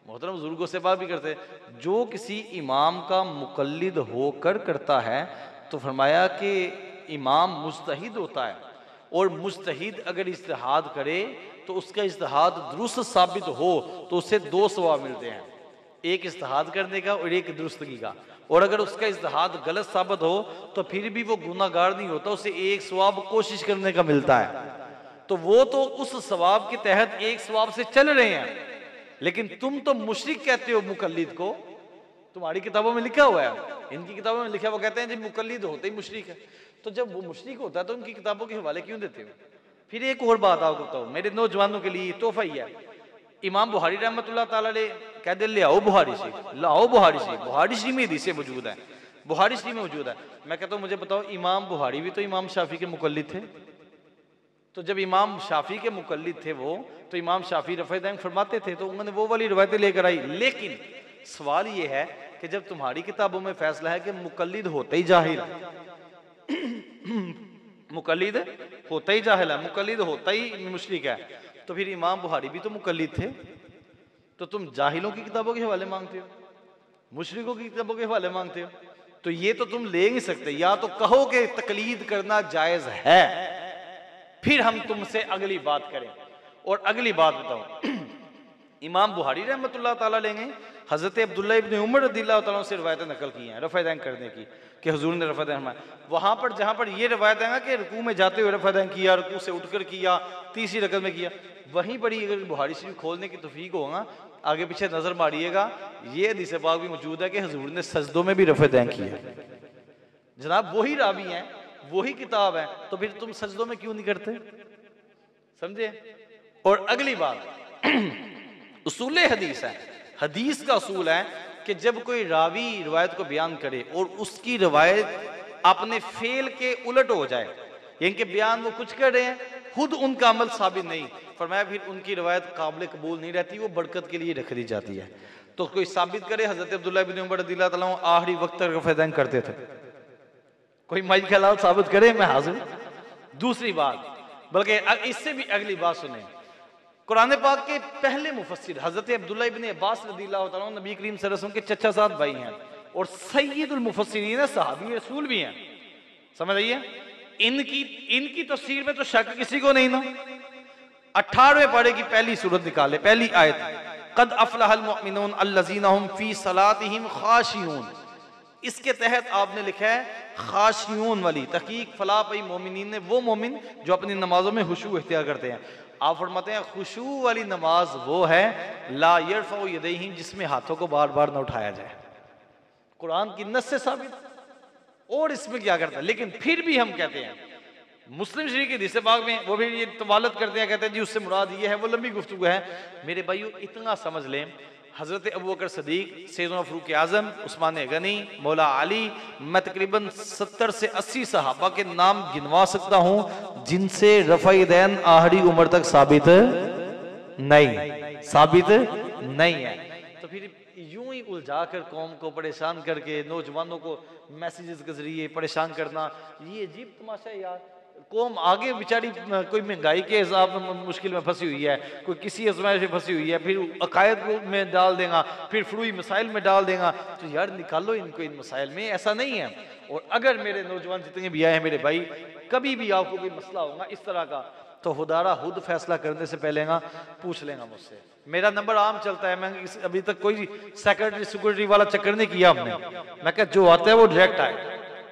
मोहतरम बुजुर्गों से पाक भी करते, जो किसी इमाम का मुकल्लिद होकर करता है तो फरमाया कि इमाम मुज्तहिद होता है, और मुज्तहिद अगर इज्तिहाद करे तो उसका इज्तिहाद दुरुस्त साबित हो तो उसे 2 सवाब मिलते हैं, एक इज्तिहाद करने का और एक दुरुस्तगी का। और अगर उसका इज्तिहाद गलत साबित हो तो फिर भी वो गुनाहगार नहीं होता, उसे 1 सवाब कोशिश करने का मिलता है। तो वो तो उस सवाब के तहत 1 सवाब से चल रहे हैं, लेकिन तुम तो मुशरिक कहते हो मुकल्लिद को। तुम्हारी किताबों में लिखा हुआ है, इनकी किताबों में लिखा, वो कहते हैं जी मुकल्लिद होते ही मुशरिक है। तो जब वो मुशरिक होता है तो उनकी किताबों के हवाले क्यों देते हो? फिर एक और बात आपको बताऊं, मेरे नौजवानों के लिए तोहफा ही है। इमाम बुखारी रहमतुल्लाह ताला अलैह कह दे ले आओ बुखारी शरीफ, लाओ बुखारी शरीफ, बुखारी शरीफ में हदीसें मौजूद है, बुखारी शरीफ में मौजूद है। मैं कहता हूँ मुझे बताओ, इमाम बुखारी भी तो इमाम शाफी के मुकल्लिद थे, तो जब इमाम शाफी के मुकल्लिद थे वो, तो इमाम शाफी रफ़ा दैन फरमाते थे, तो उन्होंने वो वाली रवायतें लेकर आई। लेकिन सवाल ये है कि जब तुम्हारी किताबों में फैसला है कि मुकल्लिद होते ही जाहिल है, मुकल्लिद होता ही जाहिल है, मुकल्लिद होता ही मुशरिक है, तो फिर इमाम बुखारी भी तो मुकल्लिद थे, तो तुम जाहिलों की किताबों के हवाले मांगते हो, मुशरिकों की किताबों के हवाले मांगते हो, तो ये तो तुम ले नहीं सकते। या तो कहो कि तकलीद करना जायज है, फिर हम तुमसे अगली बात करें। और अगली बात बताओ, इमाम बुखारी रहमतुल्लाह ताला लेंगे हज़रत अब्दुल्ला इब्न उमर रज़ियल्लाहु ताला से रिवायतें नकल की हैं रफ़ा दैन करने की, कि हुजूर ने रफ़ा दैन फरमाया। वहाँ पर जहाँ पर ये रिवायत है ना कि रुकू में जाते हुए रफ़ा दैन किया, रुकू से उठकर किया, तीसरी रकत में किया, वहीं पर ही अगर बुखारी शरीफ खोलने की तौफीक होगा, आगे पीछे नजर मारिएगा, ये हदीस पाक भी मौजूद है कि हुजूर ने सजदों में भी रफ़ा दैन किया। जनाब वही रावी हैं, वही किताब है, तो फिर तुम सजदों में क्यों नहीं करते? समझे? और अगली बात उसूल हदीस है, हदीस का उसूल है कि जब कोई रावी रिवायत को बयान करे और उसकी रिवायत अपने फेल के उलट हो जाए, यानी कि बयान वो कुछ कर रहे हैं, खुद उनका अमल साबित नहीं, फरमाया फिर उनकी रिवायत काबिल कबूल नहीं रहती, वो बरकत के लिए रख दी जाती है। तो कोई साबित करे हजरत अब्दुल्ला इब्न उमर रज़ियल्लाहु ताला अन्हु आखिरी वक्त तक रफ़ा दैन करते थे, कोई माई ख्याल साबित करे, मैं हाजिर। दूसरी बात, बल्कि इससे भी अगली बात सुने, कुरान पाक के पहले मुफस्सिर हजरत अब्दुल्ला इब्न अब्बास रज़ियल्लाहु ताला अन्हु नबी करीम सल्लल्लाहु अलैहि वसल्लम के चचा साथ भाई हैं और सय्यदुल मुफस्सिरीन है, सहाबी रसूल भी हैं। समझ आइए, इनकी तफसीर में तो शक किसी को नहीं ना। 18वें पारे की पहली सूरत निकाले, पहली आयत, कद अफलहल मुमिनून अल्लज़ीना हुम फी सलातिहिम खाशियून, इसके तहत आपने लिखा है खाशियून वाली तहकीक, फलाह पाई मोमिनीन ने, वो मोमिन जो अपनी नमाजों में खुशू इख्तियार करते हैं। आप फरमाते हैं खुशू वाली नमाज वो है ला यरफउ यदैहिम, जिसमें हाथों को बार बार न उठाया जाए, कुरान की नस से साबित। और इसमें क्या करता है, लेकिन फिर भी हम कहते हैं मुस्लिम शरीफ के हदीस पाक में वो भी ये तवालत करते हैं, कहते हैं जी उससे मुराद ये है, वो लंबी गुफ्तगू है। मेरे भाइयों इतना समझ लें, हज़रत अबू बकर सदीक, सैयदना फ़ारूक आज़म, उस्मान गनी, मौला अली, मैं तकरीबन 70 से 80 सहाबा के नाम गिनवा सकता हूँ जिनसे रफ़ा दैन आखिरी उम्र तक साबित नहीं है। तो फिर यूं ही उलझा कर कौम को परेशान करके नौजवानों को मैसेजेस के जरिए परेशान करना, ये अजीब तमाशा है यार। कौम आगे बेचारी कोई महंगाई के हिसाब में मुश्किल में फंसी हुई है, कोई किसी आजमाइश में फंसी हुई है, फिर अकायद में डाल देगा, फिर फ्रूई मसाइल में डाल देगा। तो यार निकालो इनको इन मसाइल में, ऐसा नहीं है। और अगर मेरे नौजवान जितने भी आए हैं मेरे भाई, कभी भी आपको कोई मसला होगा इस तरह का, तो खुदारा खुद फैसला करने से पहले पूछ लेगा मुझसे। मेरा नंबर आम चलता है, मैं अभी तक कोई सेक्रेटरी सिक्योरिटी वाला चक्कर नहीं किया हमने। मैं क्या जो आता है वो डायरेक्ट आए,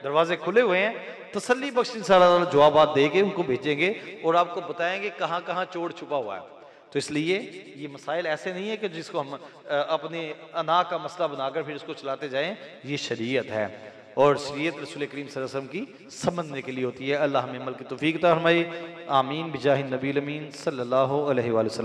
दरवाजे खुले हुए हैं, तसल्ली बख्श इंशाअल्लाह जवाब दे के उनको भेजेंगे और आपको बताएंगे कहाँ कहाँ चोर छुपा हुआ है। तो इसलिए ये मसाइल ऐसे नहीं है कि जिसको हम अपने अना का मसला बनाकर फिर इसको चलाते जाएं। ये शरीयत है और शरीयत रसूल करीम सल्लल्लाहु अलैहि वसल्लम की समझने के लिए होती है। अल्लाह हमें अमल की तौफीक अता फरमाए। आमीन बिजाहि नबील अमीन सल्लल्लाहु अलैहि वसल्लम।